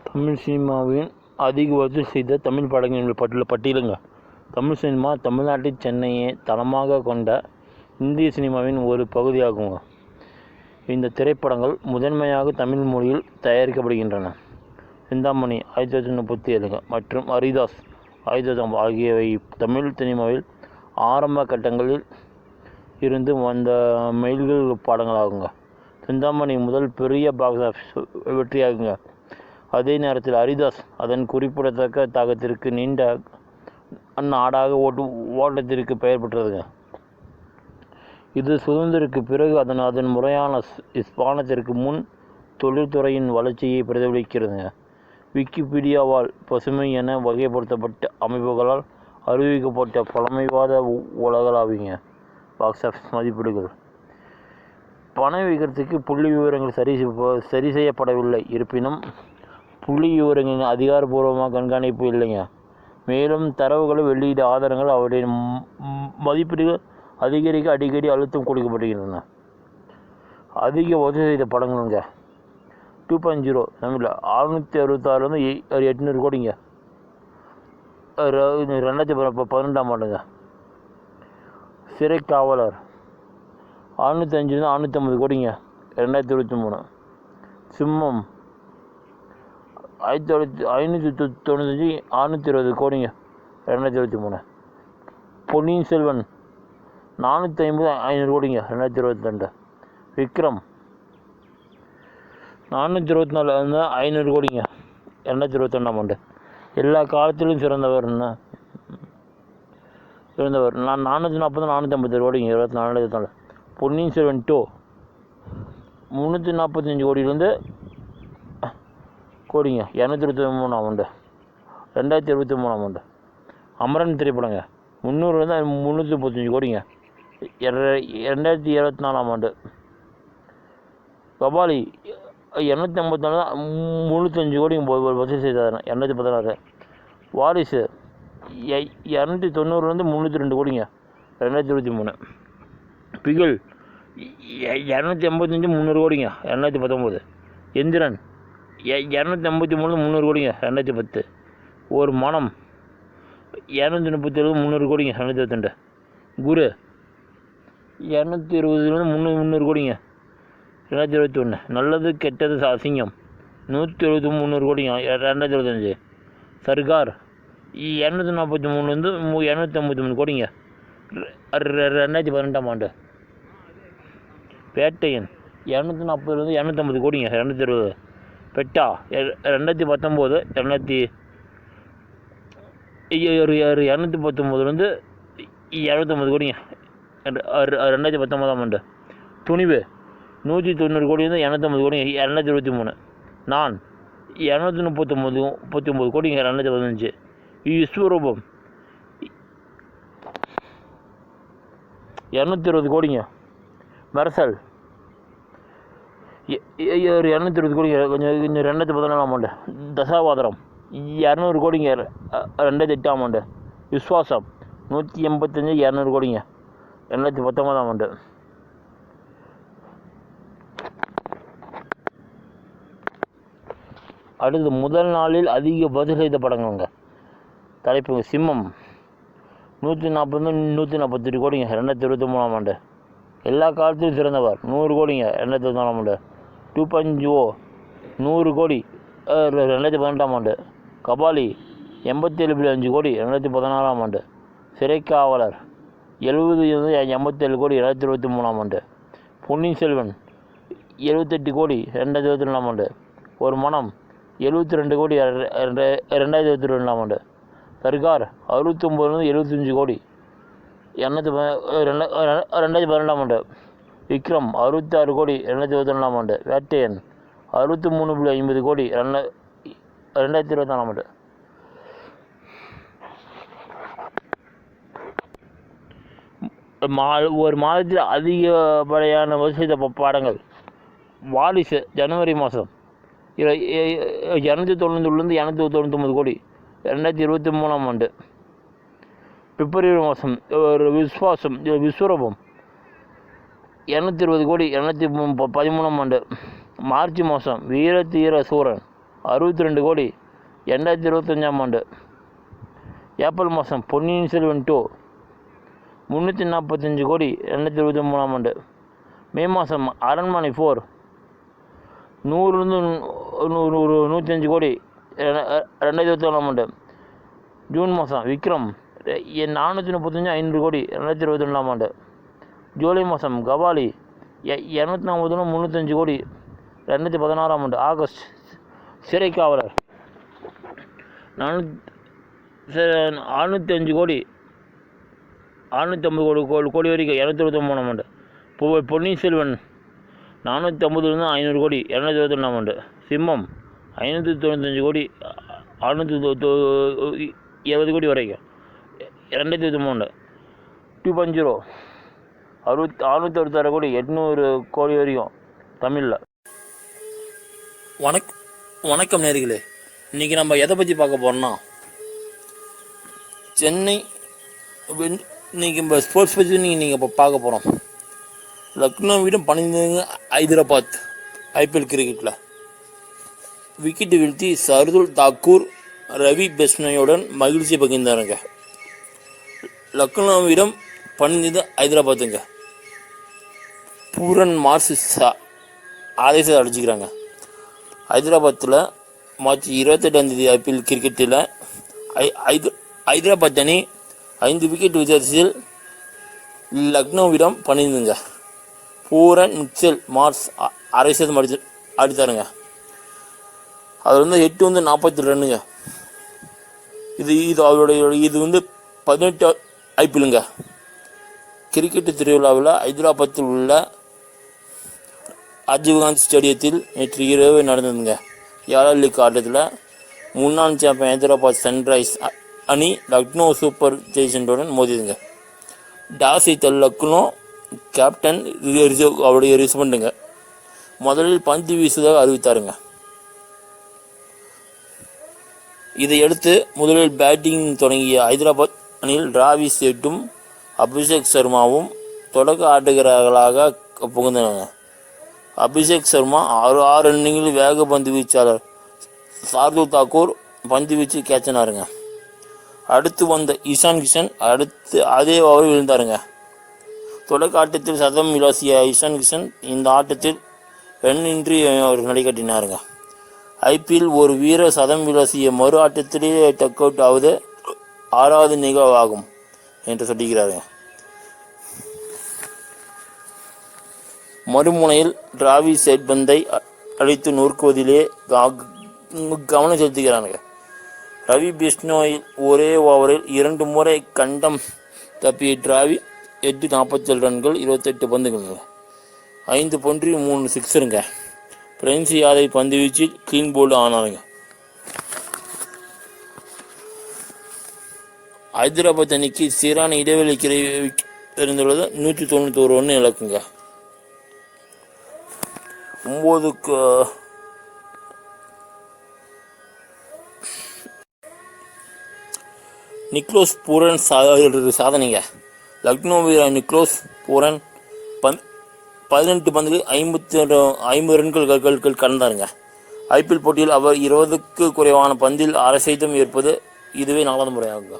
தமிழ் சினிமாவின் அதிக வசூல் செய்த தமிழ் படங்களின் பட்டியலுங்க. தமிழ் சினிமா தமிழ்நாட்டில் சென்னையை தளமாக கொண்ட இந்திய சினிமாவின் ஒரு பகுதியாகுங்க. இந்த திரைப்படங்கள் முதன்மையாக தமிழ் மொழியில் தயாரிக்கப்படுகின்றன. சிந்தாமணி 1937 மற்றும் ஹரிதாஸ் 1900 ஆகியவை தமிழ் சினிமாவில் ஆரம்ப கட்டங்களில் இருந்து வந்த மைல்கல் படங்களாகுங்க. சிந்தாமணி முதல் பெரிய பாக்ஸ் ஆஃபீஸ் வெற்றியாகுங்க. அதே நேரத்தில் ஹரிதாஸ் அதன் குறிப்பிடத்தக்க தாக்கத்திற்கு நீண்ட நாடாக ஓட்டத்திற்கு பெயர் பெற்றதுங்க. இது சுதந்திரத்திற்கு பிறகு அதன் முறையான ஸ்பானத்திற்கு முன் தொழில்துறையின் வளர்ச்சியை பிரதிபலிக்கிறதுங்க. விக்கிபீடியாவால் பசுமை என வகைப்படுத்தப்பட்ட அமைப்புகளால் அறிவிக்கப்பட்ட பழமைவாத உலகளாவிய பாக்ஸ் ஆஃபீஸ் மதிப்பீடுகள். பண விகிதத்துக்கு புள்ளி விவரங்கள் சரி செய்யப்படவில்லை. இருப்பினும் புள்ளி விவரங்களின் அதிகாரப்பூர்வமாக கண்காணிப்பு இல்லைங்க. மேலும் தரவுகளை வெளியீடு ஆதாரங்கள் அவருடைய மதிப்பீடுகள் அதிகரிக்க அடிக்கடி அழுத்தம் கொடுக்கப்படுகின்றன. அதிக வசூல் செய்த படங்களுங்க. 2.0 தமிழில் 666 800 கோடிங்க. 2012 ஆண்டுங்க. சிறை காவலர் 605 650 கோடிங்க. 2023. சிம்மம் 595 620 கோடிங்க. 2023. பொன்னியின் செல்வன் 450 500 கோடிங்க. 2022. விக்ரம் 424 500 கோடிங்க. 2022 எல்லா காலத்திலும் சிறந்தவர். நான் 440 450 கோடிங்க. 24. பொன்னியின் செல்வன் 2 345 கோடியிலேருந்து கோடிங்க. 223 2023. அமரன் திரைப்படங்க 300 335 கோடிங்க. 2024. கபாலி 254 35 கோடிங்க வசூல் செய்தார். 216. வாரிசு 290 302 கோடிங்க. 2023. பிகில் 285 300 கோடிங்க. 2019. எந்திரன் 283 300 கோடிங்க. 2010. ஒரு மனம் 237 300 கோடிங்க. 2022. குரு 220 300 கோடிங்க. 2021. நல்லது கெட்டது அசிங்கம் 170 300 கோடிங்க. 2025. சர்கார் 243 253 கோடிங்க. 2018. பேட்டையன் 240 250 கோடிங்க. 220. பெட்டா 2019 219 250 கோடிங்க. 2019. துணிவு 190 கோடி 250 கோடிங்க. 2023. நான் 239 கோடிங்க. 2015. விஸ்வரூபம் 220 கோடிங்க. மெர்சல் 220 கோடிங்க. கொஞ்சம் 2014. தசாவதாரம் 200 கோடிங்க. 2008. விஸ்வாசம் 185 200 கோடிங்க. 2019. அடுத்து முதல் நாளில் அதிக வசூல் செய்த படங்களுங்க. தலைப்புங்க. சிம்மம் 140 148 கோடிங்க. 2023. எல்லா காலத்திலும் சிறந்தவர் 100 கோடிங்க. 2024. 2.0 100 கோடி 2018. கபாலி 87.5 கோடி 2014. சிறைக்காவலர் 70 87 கோடி 2023. பொன்னியின் செல்வன் 78 கோடி 2024. ஒரு மனம் 72 கோடி 2022. சர்கார் 69 75 கோடி 2012. விக்ரம் 66 கோடி 2024. வேட்டையன் 63.50 கோடி 2024. ஒரு மாதத்தில் அதிகப்படியான வசூல் செய்த படங்கள். வாரிசு ஜனவரி மாதம் 290 299 கோடி 2023. பிப்ரவரி மாதம் விஸ்வரூபம் 220 கோடி 2013. மார்ச் மாதம் வீர தீர சூரன் 62 கோடி 2025ஆம் ஆண்டு. ஏப்ரல் மாதம் பொன்னியின் செல்வன் 2 345 கோடி 2023ஆம் ஆண்டு. மே மாதம் அரண்மனை 4 100 105 கோடி 2024ஆம் ஆண்டு. ஜூன் மாதம் விக்ரம் 435 500 கோடி 2022ஆம் ஆண்டு. ஜூலை மாதம் கபாலி 240 305 கோடி 2016ஆம் ஆண்டு. ஆகஸ்ட் சிறைக்காவலர் 605 கோடி 650 கோடி வரைக்கும் 223ஆம் ஆண்டு. பொன்னியின் செல்வன் 450 500 கோடி 222ஆம் ஆண்டு. சிம்மம் 595 கோடி 670 கோடி வரைக்கும் 2023 ஆண்டு. 2.0 666 கோடி 800 கோடி வரைக்கும் தமிழில். வணக்கம் நேர்களே, இன்றைக்கி நம்ம எதை பற்றி பார்க்க போகிறோம்னா சென்னை இன்றைக்கி நம்ம ஸ்போர்ட்ஸ் பற்றி நீங்கள் இப்போ பார்க்க போகிறோம். லக்னோவிடம் 12 ஹைதராபாத் ஐபிஎல் கிரிக்கெட்டில் விக்கெட்டு வீழ்த்தி சர்துல் தாக்கூர் ரவி பிஷ்னோயுடன் மகிழ்ச்சி பகிர்ந்தாருங்க. லக்னோவிடம் 12 ஹைதராபாத்துங்க. பூரன் மார்ச் ஆதேசத்தை அடிச்சுக்கிறாங்க. ஹைதராபாத்தில் மார்ச் 28ஆம் தேதி ஐபிஎல் கிரிக்கெட்டில் ஹைதராபாத் அணி 5 விக்கெட் வித்தியாசத்தில் லக்னோவிடம் 12ங்க. பூரன் மிச்சல் மார்ச் 6 சதம் அடித்தாருங்க. அது 8 42 ரன்னுங்க. இது அவருடைய 18 ஐபிஎல்லுங்க. கிரிக்கெட்டு திருவிழாவில் ஹைதராபாத்தில் உள்ள ராஜீவ்காந்தி ஸ்டேடியத்தில் நேற்று இரவு நடந்ததுங்க. ஏழாவது லீக் ஆட்டத்தில் முன்னாள் சாம்பியன் ஹைதராபாத் சன்ரைஸ் அணி லக்னோ சூப்பர் ஜெயின்ஸுடன் மோதியதுங்க. டாஸ் வைத்த லக்னோ கேப்டன் அவருடைய ரிசர்வ் முதலில் பந்து வீசுவதாக அறிவித்தாருங்க. இதையடுத்து முதலில் பேட்டிங் தொடங்கிய ஹைதராபாத் அணியில் டிராவிஸ் ஹெட்டும் அபிஷேக் சர்மாவும் தொடக்க ஆட்டக்காரர்களாக புகுந்தனர். அபிஷேக் சர்மா 6 ரன்னிங்கில் வேக பந்து வீச்சாளர் சார்துல் தாக்கூர் பந்து வீச்சு கேட்சினாருங்க. அடுத்து வந்த இஷான் கிஷன் அதே ஓவரில் விழுந்தாருங்க. தொடக்க ஆட்டத்தில் சதம் விளாசிய இஷான் கிஷன் இந்த ஆட்டத்தில் ரன்னின்றி அவர் நடைகட்டினாருங்க. ஐபிஎல் ஒரு வீரர் சதம் விளாசிய மறு ஆட்டத்திலேயே டக் அவுட் ஆவது 6வது நிகழ்வாகும் என்று சொல்லிக்கிறாருங்க. மறுமுனையில் டிராவிஸ் ஹெட் பந்தை அடித்து நொறுக்குவதிலே கவனம் செலுத்துகிறானுங்க. ரவி பிஷ்னோய் ஒரே ஓவரில் 2 முறை கண்டம் தப்பிய டிராவி 47 ரன்கள் 28 பந்துகள் 5 பவுண்டரி 3 சிக்ஸருங்க. பிரின்ஸ் யாதவ் பந்து வீச்சில் கிளீன் போல்டு ஆனாருங்க. ஹைதராபாத் அணிக்கு சீரான இடைவெளி இருந்துள்ளது 191 ரன் இலக்குங்க. 9க்கு நிக்லோஸ் பூரன் சாதனைங்க. லக்னோ வீரர் நிக்லோஸ் பூரன் 18 பந்துகள் 50 ரன்கள் கடந்தாருங்க. ஐபிஎல் போட்டியில் அவர் 20க்கு குறைவான பந்தில் அரை சதம் ஏற்பது இதுவே 4வது முறையாகுங்க.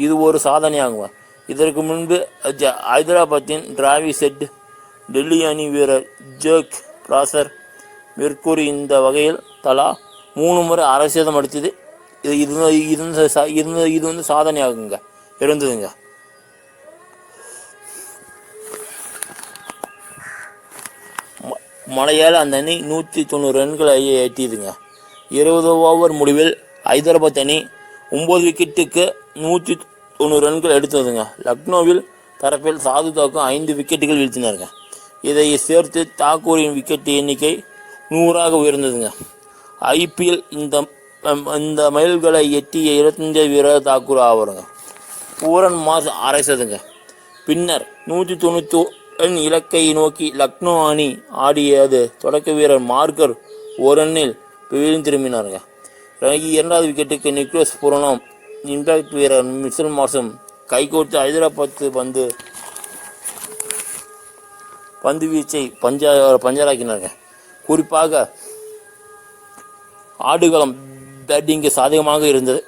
இது ஒரு சாதனையாகுங்க. இதற்கு முன்பு ஹைதராபாத்தின் டிராவிஸ் ஹெட், டெல்லி அணி வீரர் ஜேக் பிராசர் மெர்க்கூரி இந்த வகையில் தலா 3 முறை அரை சதம் அடித்தது இது சாதனையாகுங்க இருந்ததுங்க. மழையால் அந்த அணி 190 ரன்களை எட்டியதுங்க. 20 ஓவர் முடிவில் ஹைதராபாத் அணி 9 விக்கெட்டுக்கு 190 ரன்கள் எடுத்ததுங்க. லக்னோவில் தரப்பில் சாது தாக்கூர் 5 விக்கெட்டுகள் வீழ்த்தினாருங்க. இதை சேர்த்து தாக்கூரின் விக்கெட் எண்ணிக்கை 100ஆக உயர்ந்ததுங்க. ஐபிஎல் இந்த மைல்களை எட்டிய 25 வீரர் தாக்கூர் ஆவாருங்க. பூரன் மார்ச் அரைசதுங்க. பின்னர் 190 ரன் இலக்கை நோக்கி லக்னோ அணி ஆடியது தொடக்க வீரர் மார்க்கர் 1 ரன்னில் திரும்பினாருங்க. 2வது விக்கெட்டுக்கு நிக்லோஸ் பூரனும் இம்பாக்ட் வீரர் மிச்சல் மார்ஷும் கைகோர்த்து ஹைதராபாத் பந்து வீச்சை பஞ்சராக்கினாருங்க. குறிப்பாக ஆடுகளம் பேட்டிங்கு சாதகமாக இருந்தது.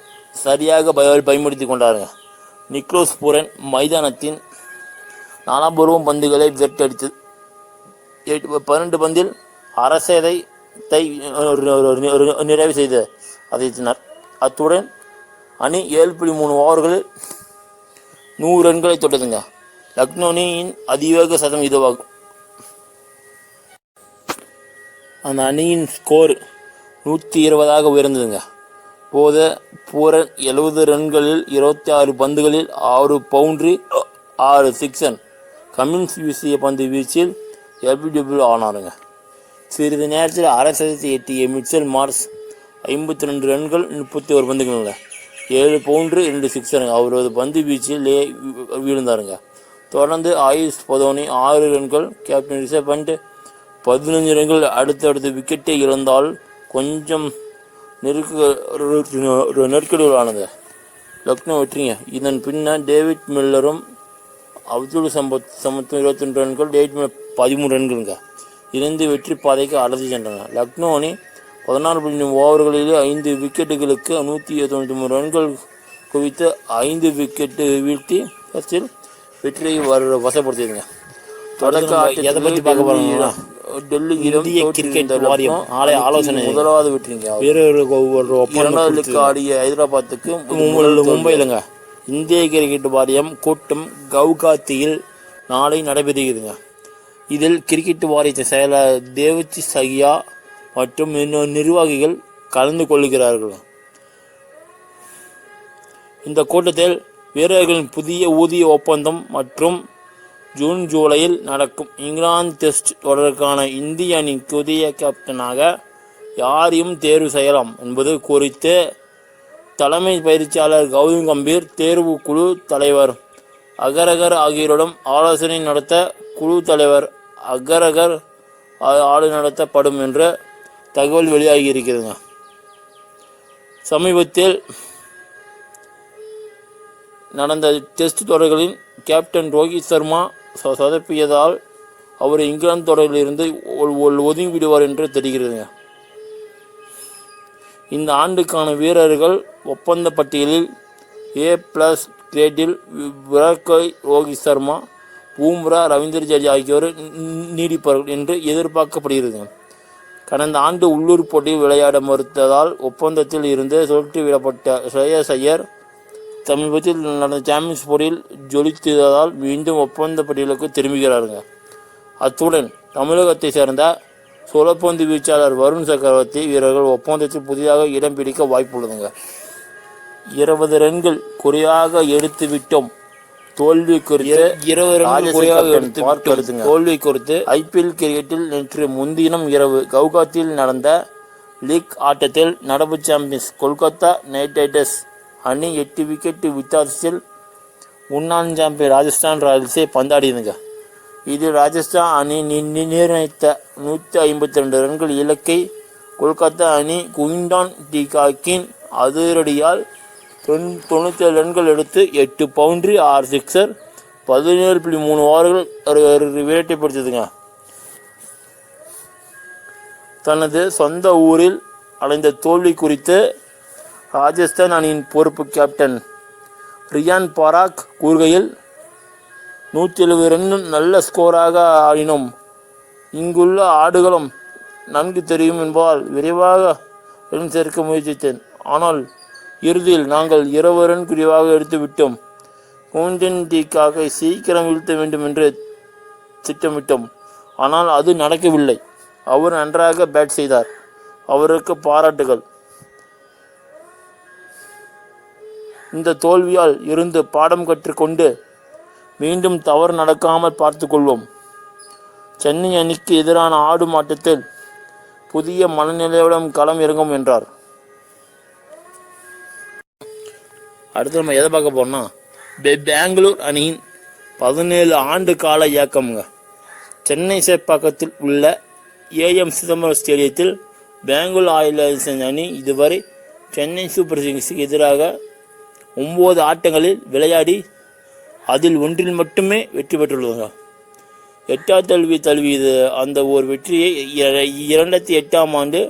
சரியாக பயன்படுத்தி கொண்டாருங்க. நிக்லோஸ் பூரன் மைதானத்தின் நாலாபுறமும் பந்துகளை விரட்டடித்து 12 பந்தில் அரசதை நிறைவு செய்து அதைத்தினார். அத்துடன் அணி 7.3 ஓவர்களில் 100 ரன்களை தொட்டதுங்க. லக்னோ அணியின் அதிவேக சதம் இதுவாகும். அந்த அணியின் ஸ்கோர் 120 உயர்ந்ததுங்க. போத பூரன் 70 ரன்களில் 26 பந்துகளில் 6 பவுண்டரி 6 சிக்ஸர். கமின்ஸ் வீசிய பந்து வீச்சில் LBW ஆனாருங்க. சிறிது நேரத்தில் அரசத்தை எட்டிய மிச்சல் மார்ஸ் 52 ரன்கள் 31 பந்துகள், 7 பவுண்டரி 2 சிக்ஸருங்க. அவரது பந்து வீச்சில் வீழ்ந்தாருங்க. தொடர்ந்து ஆயுஷ் பதோனி 6 ரன்கள், கேப்டன் ரிஷப் பண்ட் 15 ரன்கள் அடுத்தடுத்து விக்கெட்டை இழந்தால் கொஞ்சம் நெருக்கடிகளானது. லக்னோ வெற்றிங்க. இதன் பின்னர் டேவிட் மில்லரும் அப்துல் சமத்தும் 22 ரன்கள், டேவிட் மில்லர் 13 ரன்களுங்க இணைந்து வெற்றி பாதைக்கு அழைத்து சென்றனர். லக்னோ அணி 14 ஓவர்களில் 5 விக்கெட்டுகளுக்கு 193 ரன்கள் குவித்து 5 விக்கெட்டு வீழ்த்தி வெற்றியை வசப்படுத்தியதுங்க. தொடக்க ஆட்டத்தில் டெல்லி இந்திய கிரிக்கெட் வாரியம் நாளை ஆலோசனை முதலாவது வெற்றிங்க. வீரர்களுக்கு ஆடிய ஹைதராபாத்துக்கு மும்பையிலங்க. இந்திய கிரிக்கெட் வாரியம் கூட்டம் கவுகாத்தியில் நாளை நடைபெறுகிறதுங்க. இதில் கிரிக்கெட் வாரியத்தின் செயலாளர் தேவஜி சகியா மற்றும் நிர்வாகிகள் கலந்து கொள்கிறார்கள். இந்த கூட்டத்தில் வீரர்களின் புதிய ஊதிய ஒப்பந்தம் மற்றும் ஜூன் ஜூலையில் நடக்கும் இங்கிலாந்து டெஸ்ட் தொடருக்கான இந்திய அணியின் புதிய கேப்டனாக யாரையும் தேர்வு செய்யலாம் என்பது குறித்து தலைமை பயிற்சியாளர் கௌதம் கம்பீர், தேர்வு குழு தலைவர் அகரகர் ஆகியோரிடம் ஆலோசனை நடத்த குழு தலைவர் அகரகர் ஆடு நடத்தப்படும் என்ற தகவல் வெளியாகி இருக்கிறதுங்க. சமீபத்தில் நடந்த டெஸ்ட் தொடர்களில் கேப்டன் ரோஹித் சர்மா சொதப்பியதால் அவர் இங்கிலாந்து தொடரில் இருந்து ஒதுங்கி விடுவார் என்று தெரிகிறதுங்க. இந்த ஆண்டுக்கான வீரர்கள் ஒப்பந்த பட்டியலில் A+ கிரேடில் விராட் கோலி, ரோஹித் சர்மா, பூம்ரா, ரவீந்திர ஜடேஜா ஆகியோர் நீடிப்பார்கள் என்று எதிர்பார்க்கப்படுகிறது. கடந்த ஆண்டு உள்ளூர் போட்டியில் விளையாட மறுத்ததால் ஒப்பந்தத்தில் இருந்து சுழற்றிவிடப்பட்ட ஸ்ரேயஸ் ஐயர் சமீபத்தில் நடந்த சாம்பியன்ஸ் போட்டியில் ஜொலித்ததால் மீண்டும் ஒப்பந்த பட்டியலுக்கு திரும்புகிறாருங்க. அத்துடன் தமிழகத்தை சேர்ந்த சுழற்பந்து வீச்சாளர் வருண் சக்கரவர்த்தி வீரர்கள் ஒப்பந்தத்தில் புதிதாக இடம் பிடிக்க வாய்ப்புள்ளதுங்க. 20 ரன்கள் குறையாக எடுத்து விட்டோம். தோல்வி குறித்து IPL கிரிக்கெட்டில் நேற்று முன்தினம் இரவு கவுகாத்தியில் நடந்த லீக் ஆட்டத்தில் நடப்பு சாம்பியன்ஸ் கொல்கத்தா நைட் ரைடர்ஸ் அணி 8 விக்கெட்டு வித்தியாசத்தில் முன்னாள் சாம்பியன் ராஜஸ்தான் ராயல்ஸை பந்தாடியதுங்க. இதில் ராஜஸ்தான் அணி நிர்ணயித்த 152 ரன்கள் இலக்கை கொல்கத்தா அணி குயின்டான் டிகாக்கின் அதிரடியால் 97 ரன்கள் எடுத்து 8 பவுண்டரி 6 சிக்ஸர் 17.3 ஓவர்கள் விரட்டிப்படுத்ததுங்க. தனது சொந்த ஊரில் அடைந்த தோல்வி குறித்து ராஜஸ்தான் அணியின் பொறுப்பு கேப்டன் ரியான் பராக் கூறுகையில், 170 ரன்கள் நல்ல ஸ்கோராக ஆடினோம். இங்குள்ள ஆடுகளம் நன்கு தெரியும் என்பதால் விரைவாக ரன் சேர்க்க முயற்சித்தேன். ஆனால் இறுதியில் நாங்கள் 20 ரன் குறைவாக எடுத்து விட்டோம். குயின்டன் டிகாக்கை சீக்கிரம் வீழ்த்த வேண்டும் என்று திட்டமிட்டோம். ஆனால் அது நடக்கவில்லை. அவர் நன்றாக பேட் செய்தார். அவருக்கு பாராட்டுகள். இந்த தோல்வியால் இருந்து பாடம் கற்றுக்கொண்டு மீண்டும் தவறு நடக்காமல் பார்த்து கொள்வோம். சென்னை அணிக்கு எதிரான ஆடும் ஆட்டத்தில் புதிய மனநிலையுடன் களம் இறங்கும் என்றார். அடுத்து நம்ம எதை பார்க்க போறோம்னா, பெங்களூர் அணியின் 17 ஆண்டு கால இயக்கம்ங்க. சென்னை சேப்பாக்கத்தில் உள்ள AM சிதம்பரம் ஸ்டேடியத்தில் பெங்களூர் ராயல்ஸ் அணி இதுவரை சென்னை சூப்பர் கிங்ஸுக்கு எதிராக 9 ஆட்டங்களில் விளையாடி அதில் ஒன்றில் மட்டுமே வெற்றி பெற்றுள்ளதுங்க. 8வது தழுவியது அந்த ஒரு வெற்றியை 2008ஆம் ஆண்டு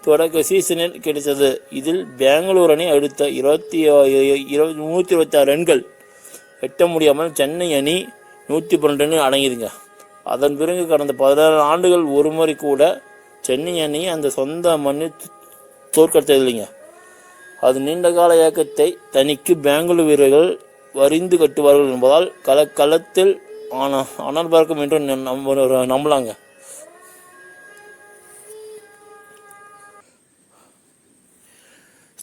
தொடக்க சீசனில் கிடைத்தது. இதில் பெங்களூர் அணி அடுத்த 126 ரன்கள் எட்ட முடியாமல் சென்னை அணி 112 ரன்கள் அடங்கிதுங்க. அதன் பிறகு கடந்த 16 ஆண்டுகள் ஒருமுறை கூட சென்னை அணி அந்த சொந்த மண்ணில் தோற்கடித்ததில்லைங்க. அது நீண்டகால இயக்கத்தை தனிக்கு பெங்களூர் வீரர்கள் வரிந்து கட்டுவார்கள் என்பதால் களத்தில் அனல் பார்க்கும் என்று நம்பலாங்க.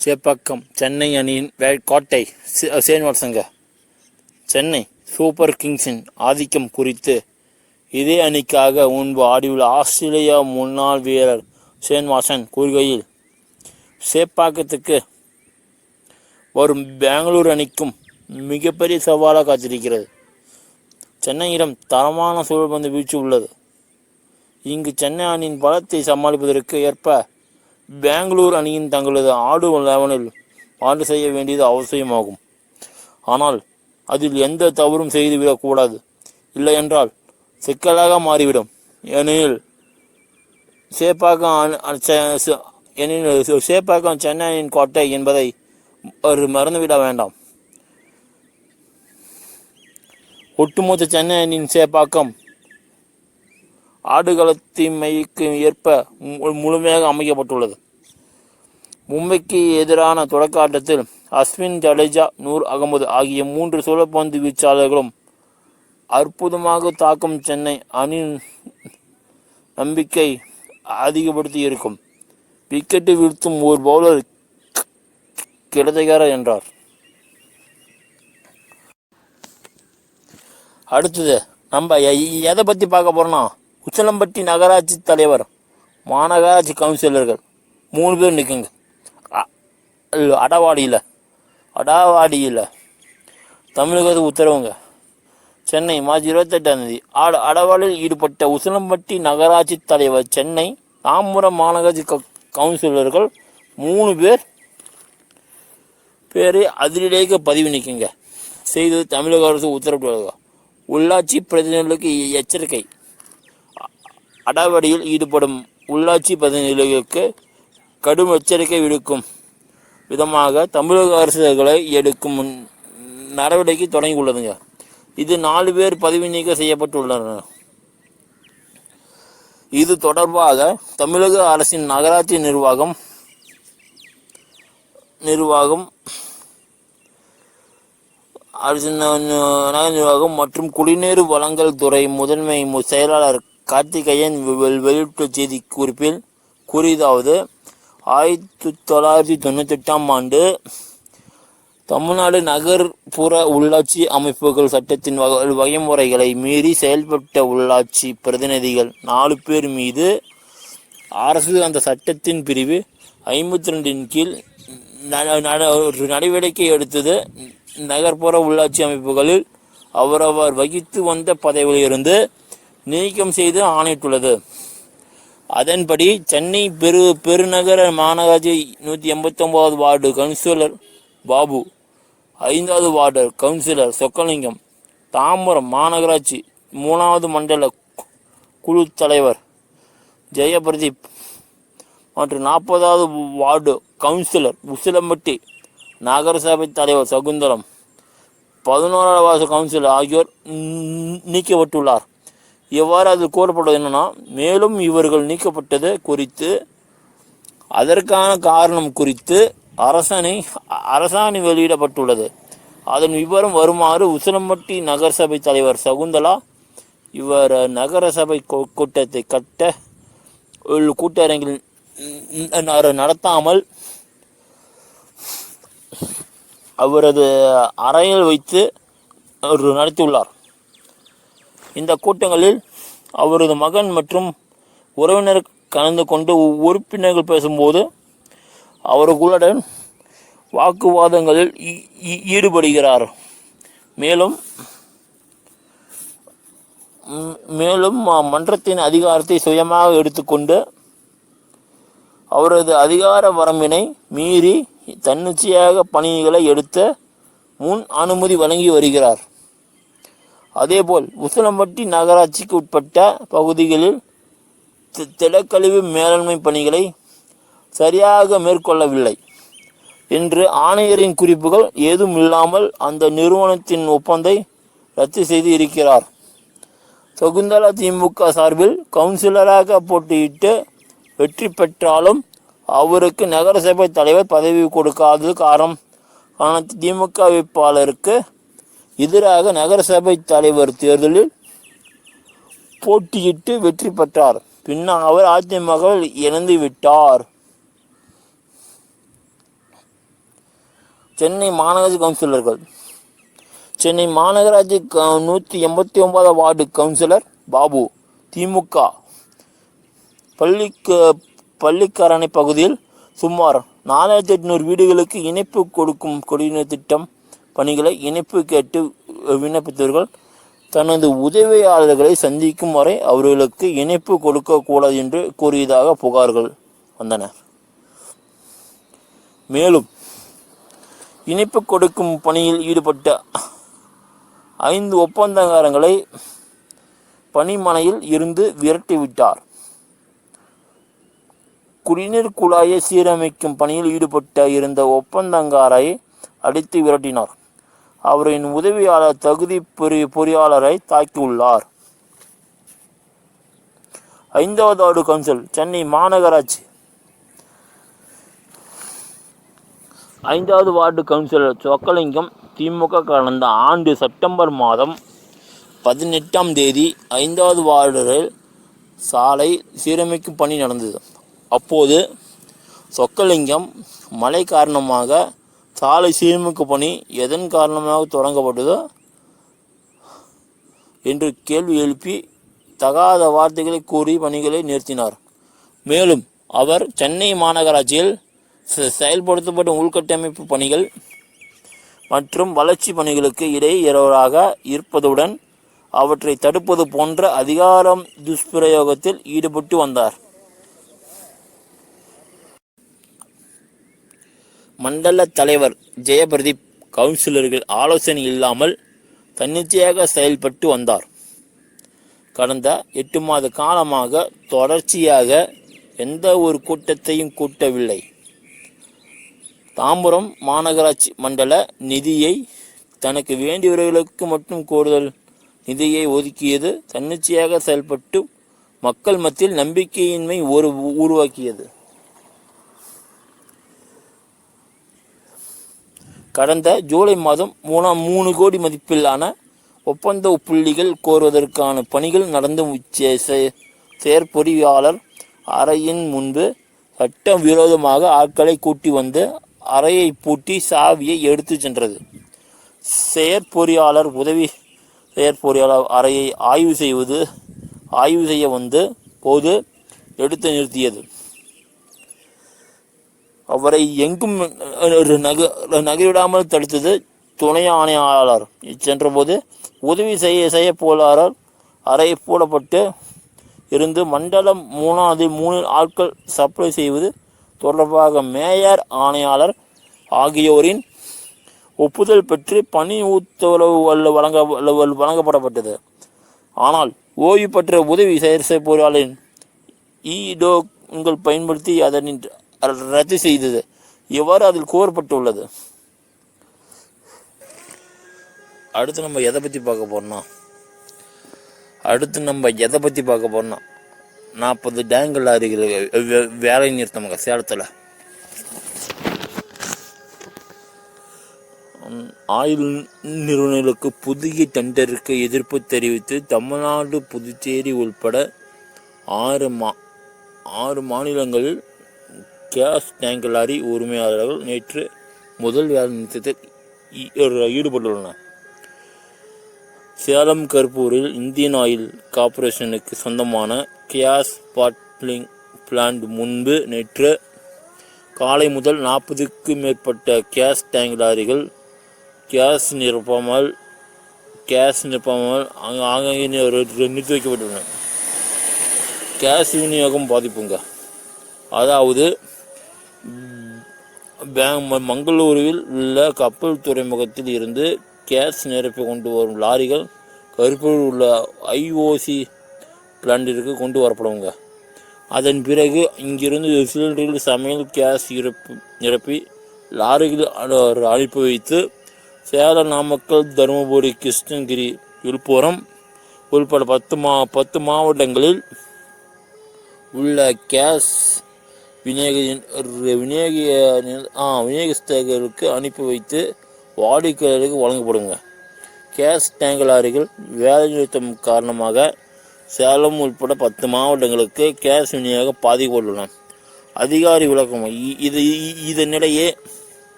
சேப்பாக்கம் சென்னை அணியின் கோட்டை சீனிவாசங்க. சென்னை சூப்பர் கிங்ஸின் ஆதிக்கம் குறித்து இதே அணிக்காக முன்பு ஆடியுள்ள ஆஸ்திரேலியா முன்னாள் வீரர் சீனிவாசன் கூறுகையில், சேப்பாக்கத்துக்கு வரும் பெங்களூர் அணிக்கும் மிகப்பெரிய சவாலாக காத்திருக்கிறது. சென்னையிடம் தரமான சுழல்பந்து வீழ்ச்சி உள்ளது. இங்கு சென்னை அணியின் பலத்தை சமாளிப்பதற்கு ஏற்ப பெங்களூர் அணியின் தங்களது ஆடும் 11 ஆண்டு செய்ய வேண்டியது அவசியமாகும். ஆனால் அதில் எந்த தவறும் செய்துவிடக்கூடாது. இல்லை என்றால் சிக்கலாக மாறிவிடும். ஏனெனில் சேப்பாக்கம் சென்னையின் கோட்டை என்பதை மறந்துவிட வேண்டாம். ஒட்டுமொத்த சென்னை அணியின் சேப்பாக்கம் ஆடுகளத்தின்மைக்கு ஏற்ப முழுமையாக அமைக்கப்பட்டுள்ளது. மும்பைக்கு எதிரான தொடக்க ஆட்டத்தில் அஸ்வின், ஜடேஜா, நூர் அகமது ஆகிய 3 சுழற்பந்து வீச்சாளர்களும் அற்புதமாக தாக்கும் சென்னை அணியின் நம்பிக்கை அதிகப்படுத்தி இருக்கும். விக்கெட்டு வீழ்த்தும் ஒரு பவுலர் கிடைத்தகாரர் என்றார். அடுத்தது நம்ம எதை பற்றி பார்க்க போகிறோம்னா, உசிலம்பட்டி நகராட்சி தலைவர், மாநகராட்சி கவுன்சிலர்கள் 3 பேர் நிற்குங்க. அடாவாடியில் தமிழகத்து உத்தரவுங்க. சென்னை மார்ச் 28 அடவாடியில் ஈடுபட்ட உசிலம்பட்டி நகராட்சி தலைவர், சென்னை தாம்பரம் மாநகராட்சி கவுன்சிலர்கள் 3 பேரை அதிரடியாக பதிவு நீக்குங்க செய்தது தமிழக அரசு உத்தரவிட்டுள்ளது. உள்ளாட்சி பிரதிநிதிகளுக்கு எச்சரிக்கை. அடாவடியில் ஈடுபடும் உள்ளாட்சி பிரதிநிதிகளுக்கு கடும் எச்சரிக்கை விடுக்கும் விதமாக தமிழக அரசுகளை எடுக்கும் நடவடிக்கை தொடங்கியுள்ளதுங்க. இது 4 பேர் பதவி நீக்கம் செய்யப்பட்டுள்ளனர். இது தொடர்பாக தமிழக அரசின் நகராட்சி நிர்வாகம் மற்றும் குடிநீர் வழங்கல் துறை முதன்மை செயலாளர் கார்த்திகேயன் வெளியிட்ட செய்தி குறிப்பில் கூறியதாவது, 1998 ஆண்டு தமிழ்நாடு நகர்ப்புற உள்ளாட்சி அமைப்புகள் சட்டத்தின் வகைமுறைகளை மீறி செயல்பட்ட உள்ளாட்சி பிரதிநிதிகள் 4 பேர் மீது அரசு அந்த சட்டத்தின் பிரிவு 52 கீழ் நடவடிக்கை எடுத்தது. நகர்ப்புற உள்ளாட்சி அமைப்புகளில் அவரவர் வகித்து வந்த பதவியிலிருந்து நீக்கம் செய்து ஆணையிட்டுள்ளது. அதன்படி சென்னை பெருநகர மாநகராட்சி 189 வார்டு கவுன்சிலர் பாபு, 5வது வார்டு கவுன்சிலர் சொக்கலிங்கம், தாம்பரம் மாநகராட்சி 3வது மண்டல குழு தலைவர் ஜெயபிரதீப் மற்றும் 40வது வார்டு கவுன்சிலர் உசிலம்பட்டி நகரசபை தலைவர் சகுந்தரம், 11வது வார்டு கவுன்சிலர் ஆகியோர் நீக்கப்பட்டுள்ளார். இவ்வாறு அதில் கூறப்பட்டது என்னன்னா, மேலும் இவர்கள் நீக்கப்பட்டது குறித்து அதற்கான காரணம் குறித்து அரசாணை வெளியிடப்பட்டுள்ளது. அதன் விவரம் வருமாறு உசிலம்பட்டி நகரசபை தலைவர் சகுந்தலா இவர் நகரசபை கூட்டத்தை கூட்டரங்கில் நடத்தாமல் அவரது அறையில் வைத்து நடத்தியுள்ளார். இந்த கூட்டங்களில் அவரது மகன் மற்றும் உறவினர் கலந்து கொண்டு உறுப்பினர்கள் பேசும்போது அவர்களுடன் வாக்குவாதங்களில் ஈடுபடுகிறார். மேலும் மன்றத்தின் அதிகாரத்தை சுயமாக எடுத்துக்கொண்டு அவரது அதிகார வரம்பினை மீறி தன்னிச்சையாக பணிகளை எடுத்த முன் அனுமதி வழங்கி வருகிறார். அதேபோல் உசிலம்பட்டி நகராட்சிக்கு உட்பட்ட பகுதிகளில் திடக்கழிவு மேலாண்மை பணிகளை சரியாக மேற்கொள்ளவில்லை என்று ஆணையரின் குறிப்புகள் ஏதும் இல்லாமல் அந்த நிறுவனத்தின் ஒப்பந்தை ரத்து செய்து இருக்கிறார். சகுந்தலா திமுக சார்பில் கவுன்சிலராக போட்டியிட்டு வெற்றி பெற்றாலும் அவருக்கு நகரசபை தலைவர் பதவி கொடுக்காதது காரணம். திமுக வேட்பாளருக்கு எதிராக நகரசபை தலைவர் தேர்தலில் போட்டியிட்டு வெற்றி பெற்றார். பின்னர் அவர் அதிமுகவில் இணைந்து விட்டார். சென்னை மாநகராட்சி கவுன்சிலர்கள். சென்னை மாநகராட்சி 189 வார்டு கவுன்சிலர் பாபு திமுக பள்ளிக்கரணை பகுதியில் சுமார் 4800 வீடுகளுக்கு இணைப்பு கொடுக்கும் குடிநீர் திட்டம் பணிகளை இணைப்பு கேட்டு விண்ணப்பித்தவர்கள் தனது உதவியாளர்களை சந்திக்கும் வரை அவர்களுக்கு இணைப்பு கொடுக்கக்கூடாது என்று கூறியதாக புகார்கள் வந்தன. மேலும் இணைப்பு கொடுக்கும் பணியில் ஈடுபட்ட 5 ஒப்பந்தக்காரங்களை பணிமனையில் இருந்து விரட்டிவிட்டார். குடிநீர் குழாயை சீரமைக்கும் பணியில் ஈடுபட்ட இருந்த ஒப்பந்தக்காரை அடித்து விரட்டினார். அவரின் உதவியாளர் தகுதி பொறியாளரை தாக்கியுள்ளார். 5வது வார்டு கவுன்சில். சென்னை மாநகராட்சி 5வது வார்டு கவுன்சிலர் சொக்கலிங்கம் திமுக கடந்த ஆண்டு செப்டம்பர் மாதம் 18ஆம் தேதி 5வது வார்டில் சாலை சீரமைக்கும் பணி நடந்தது. அப்போது சொக்கலிங்கம் மழை காரணமாக சாலை சீரமைக்கும் பணி எதன் காரணமாக தொடங்கப்பட்டதோ என்று கேள்வி எழுப்பி தகாத வார்த்தைகளை கூறி பணிகளை நிறுத்தினார். மேலும் அவர் சென்னை மாநகராட்சியில் செயல்படுத்தப்படும் உள்கட்டமைப்பு பணிகள் மற்றும் வளர்ச்சி பணிகளுக்கு இடையூறாக இருப்பதுடன் அவற்றை தடுப்பது போன்ற அதிகாரம் துஷ்பிரயோகத்தில் ஈடுபட்டு வந்தார். மண்டல தலைவர் ஜெயபிரதீப் கவுன்சிலர்கள் ஆலோசனை இல்லாமல் தன்னிச்சையாக செயல்பட்டு வந்தார். கடந்த 8 மாத காலமாக தொடர்ச்சியாக எந்த ஒரு கூட்டத்தையும் கூட்டவில்லை. தாம்பரம் மாநகராட்சி மண்டல நிதியை தனக்கு வேண்டியவர்களுக்கு மட்டும் கூடுதல் நிதியை ஒதுக்கியது தன்னிச்சையாக செயல்பட்டு மக்கள் மத்தியில் நம்பிக்கையின்மை உருவாக்கியது. கடந்த ஜூலை மாதம் 3 கோடி மதிப்பிலான ஒப்பந்த புள்ளிகள் கோருவதற்கான பணிகள் நடந்து செயற்பொறியாளர் அறையின் முன்பு சட்டம் விரோதமாக ஆட்களை கூட்டி வந்து அறையை பூட்டி சாவியை எடுத்து சென்றது. செயற்பொறியாளர் உதவி செயற்பொறியாளர் அறையை ஆய்வு செய்ய வந்து போது எடுத்து நிறுத்தியது. அவரை எங்கும் நகரிடாமல் தடுத்தது. துணை ஆணையாளர் சென்றபோது உதவி செய்ய பொறியாளர் அறை போடப்பட்டு இருந்து மண்டலம் 3 ஆட்கள் சப்ளை செய்வது தொடர்பாக மேயர் ஆணையாளர் ஆகியோரின் ஒப்புதல் பெற்று பணி உத்தரவு வழங்கப்படப்பட்டது. ஆனால் ஓய்வு பெற்ற உதவி பொறியாளரின் டோக்கன்கள் பயன்படுத்தி அதனை ரத்து செய்தது. இவ்வாறு அதில் கோரப்பட்டுள்ளது. அடுத்து நம்ம எதை பற்றி பார்க்க போறோம்னா 40 டேங்கல் லாரிகள் வேலை நிறுத்தமாக சேலத்தில். ஆயில் நிறுவனங்களுக்கு புதிய டெண்டருக்கு எதிர்ப்பு தெரிவித்து தமிழ்நாடு, புதுச்சேரி உள்பட 6 மாநிலங்களில் கேஸ் டேங்கர் லாரி உரிமையாளர்கள் நேற்று முதல் வேலை நிறுத்தத்தில் ஈடுபட்டுள்ளனர். சேலம் கருப்பூரில் இந்தியன் ஆயில் கார்ப்பரேஷனுக்கு சொந்தமான கேஸ் பாட்லிங் பிளான்ட் முன்பு நேற்று காலை முதல் 40க்கும் மேற்பட்ட கேஸ் டேங்க் லாரிகள் கேஸ் நிரப்பாமல் ஆங்காங்கே நிறுத்தி வைக்கப்பட்டுள்ளன. கேஸ் விநியோகம் பாதிப்புங்க. அதாவது மங்களூருவில் உள்ள கப்பல் துறைமுகத்தில் இருந்து கேஸ் நிரப்பி கொண்டு வரும் லாரிகள் கருப்பூரில் உள்ள IOC பிளான்ட்டிற்கு கொண்டு வரப்படுங்க. அதன் பிறகு இங்கிருந்து சிலிண்டரில் சமையல் கேஸ் நிரப்பி லாரியில் அனுப்பி வைத்து சேலம், நாமக்கல், தருமபுரி, கிருஷ்ணகிரி, விழுப்புரம் உள்பட 10 மாவட்டங்களில் உள்ள கேஸ் விநியோகஸ்தர்களுக்கு அனுப்பி வைத்து வாடிக்கையாளர்களுக்கு வழங்கப்படுங்க. கேஸ் டேங்கர் லாரிகள் வேலை நிறுத்தம் காரணமாக சேலம் உட்பட 10 மாவட்டங்களுக்கு கேஸ் விநியோகம் பாதிக்கப்பட்டுள்ளன. அதிகாரி விளக்கம்.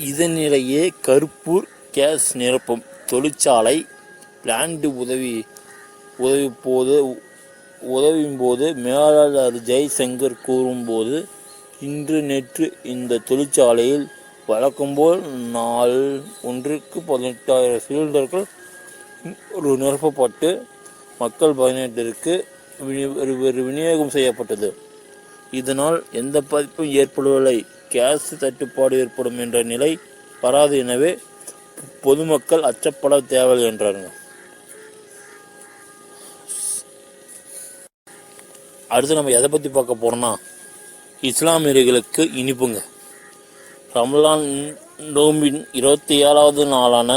இதனிடையே கருப்பூர் கேஸ் நிரப்பும் தொழிற்சாலை பிளான்ட் உதவியும் போது மேலாளர் ஜெய்சங்கர் கூறும்போது, நேற்று இந்த தொழிற்சாலையில் வழக்கம்போல் நாள் ஒன்றுக்கு 18,000 சிலிண்டர்கள் நிரப்பப்பட்டு மக்கள் பயன்பாட்டிற்கு விநியோகம் செய்யப்பட்டது. இதனால் எந்த பாதிப்பும் ஏற்படவில்லை. கேஸ் தட்டுப்பாடு ஏற்படும் என்ற நிலை வராது. எனவே பொதுமக்கள் அச்சப்பட தேவையில்லை என்றாருங்க. அடுத்து நம்ம எதை பற்றி பார்க்க போகிறோம்னா, இஸ்லாமியர்களுக்கு இனிப்புங்க. ரமலான் நோம்பின் 27வது நாளான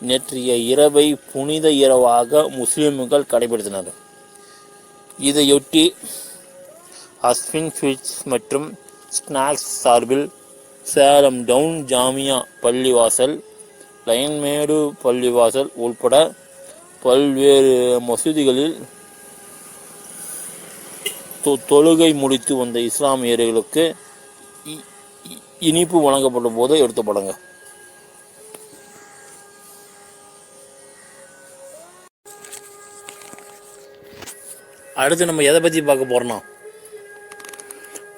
நேற்றைய இரவை புனித இரவாக முஸ்லிம்கள் கடைபிடித்தனர். இதையொட்டி அஸ்வின் ஸ்வீட்ஸ் மற்றும் ஸ்நாக்ஸ் சார்பில் சேலம் டவுன் ஜாமியா பள்ளிவாசல், லயன்மேடு பள்ளிவாசல் உள்பட பல்வேறு மசூதிகளில் தொழுகை முடித்து வந்த இஸ்லாமியர்களுக்கு இனிப்பு வழங்கப்படும் போது எடுத்தப்படுங்க. அடுத்து நம்ம எதை பற்றி பார்க்க போறோம்னா,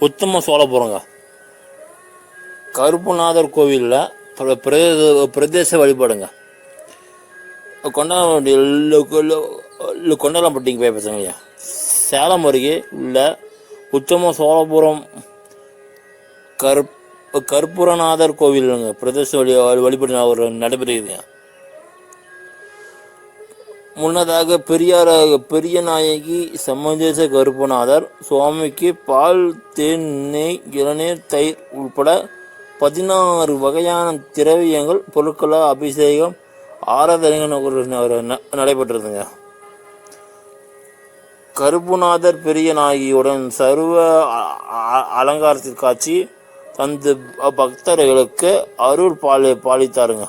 உத்தம சோழபுரங்க. கருப்புநாதர் கோவிலில் பிரதேச வழிபாடுங்க. கொண்டாடப்பட்டிங்க போய் பேசுங்க. சேலம் அருகே உள்ள உத்தம சோழபுரம் கற்பூரநாதர் கோவிலுங்க பிரதேச வழிபாடு நடைபெறுகிறது. முன்னதாக பெரிய நாயகி சமஞ்சேச கருப்பநாதர் சுவாமிக்கு பால், தேன், நெய், இளநீர், தயிர் உட்பட 16 வகையான திரவியங்கள் பொருட்களால் அபிஷேகம் ஆராதனைகள் நடைபெற்றதுங்க. கருப்புநாதர் பெரிய நாயகியுடன் சர்வ அலங்காரத்தில் காட்சி தந்து பக்தர்களுக்கு அருள் பாலித்தாருங்க.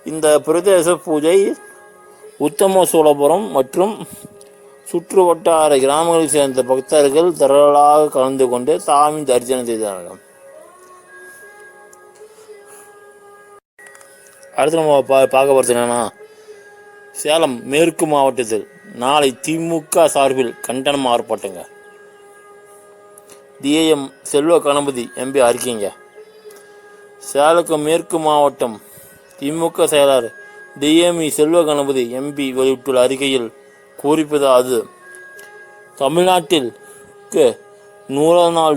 இந்த பிரதேச பூஜை உத்தம சோழபுரம் மற்றும் சுற்று வட்டார கிராமங்களில் சேர்ந்த பக்தர்கள் திரளாக கலந்து கொண்டு சாமி தரிசனம் செய்தார்கள். அடுத்து நம்ம பார்க்க போகிறது என்னன்னா, சேலம் மேற்கு மாவட்டத்தில் நாளை திமுக சார்பில் கண்டனம் ஆர்ப்பாட்டங்க. DM Selva Ganapathi MP அறிக்கைங்க. சேலம் மேற்கு மாவட்டம் திமுக செயலாளர் டிஎம்இ செல்வ கணபதி எம்பி வெளியிட்டுள்ள அறிக்கையில் குறிப்பிடாது, தமிழ்நாட்டில் 100 நாள்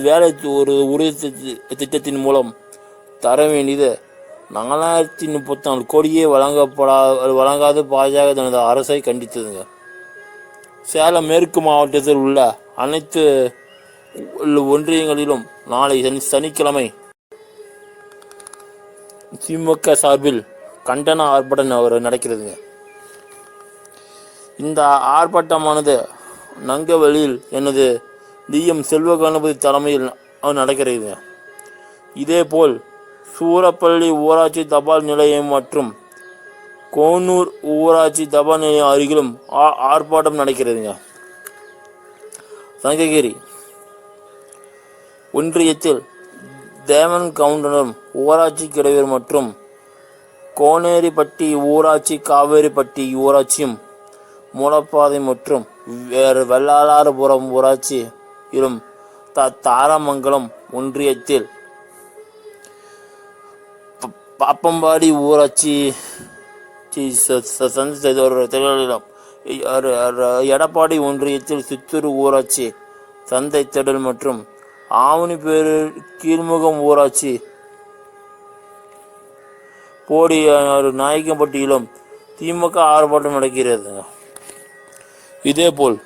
வேலை ஒரு உறுதி திட்டத்தின் மூலம் தர வேண்டியது 4034 கோடியே வழங்காத பாஜக தனது அரசை கண்டித்ததுங்க. சேலம் மேற்கு மாவட்டத்தில் உள்ள அனைத்து ஒன்றியங்களிலும் நாளை சனிக்கிழமை திமுக சார்பில் கண்டன ஆர்ப்பாட்டம் நடக்கிறதுங்க. இந்த ஆர்ப்பாட்டமானது நங்கவெளியில் எனது டிஎம் செல்வ கணபதி தலைமையில் நடக்கிறதுங்க. இதேபோல் சூரப்பள்ளி ஊராட்சி தபால் நிலையம் மற்றும் கோனூர் ஊராட்சி தபால் நிலையம் அருகிலும் ஆர்ப்பாட்டம் நடக்கிறதுங்க. சங்ககிரி ஒன்றியத்தில் தேவன் கவுண்டனம் ஊராட்சி கிடைவர் மற்றும் கோனேரிப்பட்டி ஊராட்சி, காவேரிப்பட்டி ஊராட்சியும், மூலப்பாதை மற்றும் வெள்ளாளாரபுரம் ஊராட்சியிலும், தாரமங்கலம் ஒன்றியத்தில் பாப்பம்பாடி ஊராட்சி சந்தை எடப்பாடி ஒன்றியத்தில் சித்தூர் ஊராட்சி சந்தை திடல் மற்றும் ஆவணிப்பேரு கீழ்முகம் ஊராட்சி போடி நாயக்கம்பட்டியிலும், திமுக ஆர்ப்பாட்டம் நடக்கிறதுங்க. இதேபோல்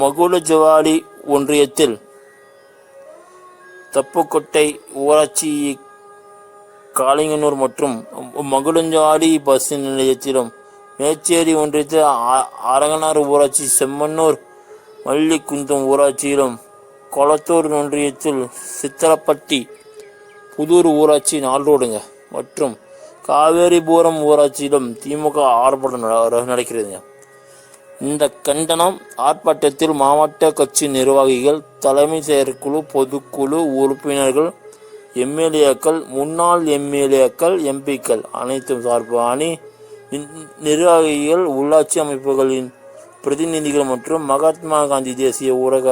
மகுடஜவாடி ஒன்றியத்தில் தப்புக்கொட்டை ஊராட்சி, காளிங்கனூர் மற்றும் மகுடஞ்சாடி பஸ் நிலையத்திலும், மேச்சேரி ஒன்றியத்தில் அரங்கனார் ஊராட்சி, செம்மன்னூர் மல்லிக்குந்தம் ஊராட்சியிலும், கொளத்தூர் ஒன்றியத்தில் சித்தலப்பட்டி புதூர் ஊராட்சி நாளோடுங்க மற்றும் காவேரிபுரம் ஊராட்சியிலும் திமுக ஆர்ப்பாட்டம் நடக்கிறதுங்க. இந்த கண்டனம் ஆர்ப்பாட்டத்தில் மாவட்ட கட்சி நிர்வாகிகள், தலைமை செயற்குழு, பொதுக்குழு உறுப்பினர்கள், எம்எல்ஏக்கள், முன்னாள் எம்எல்ஏக்கள், எம்பிக்கள் அனைத்தும் சார்பு அணி நிர்வாகிகள், உள்ளாட்சி அமைப்புகளின் பிரதிநிதிகள் மற்றும் மகாத்மா காந்தி தேசிய ஊரக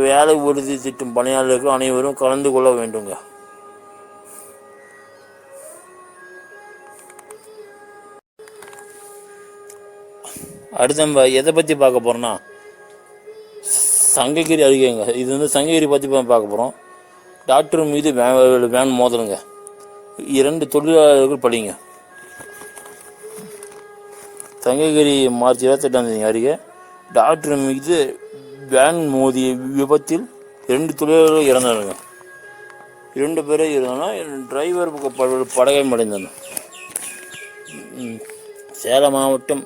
வேலை உறுதி திட்டம் பணியாளர்கள் அனைவரும் கலந்து கொள்ள வேண்டுங்க. அடுத்து நம்ம எதை பற்றி பார்க்க போகிறோன்னா சங்ககிரி அருகேங்க. இது சங்ககிரி பற்றி பார்க்க போகிறோம். டாக்டர் மீது வேன் மோதலுங்க. 2 தொழிலாளர்கள் பலிங்க. சங்ககிரி மார்ச் 28 அருகே டாக்டர் மீது வேன் மோதிய விபத்தில் 2 தொழிலாளர்கள் இறந்தாருங்க. 2 பேரே இருந்தாங்கன்னா டிரைவர் படுகாயமடைந்தாங்க. சேலம் மாவட்டம்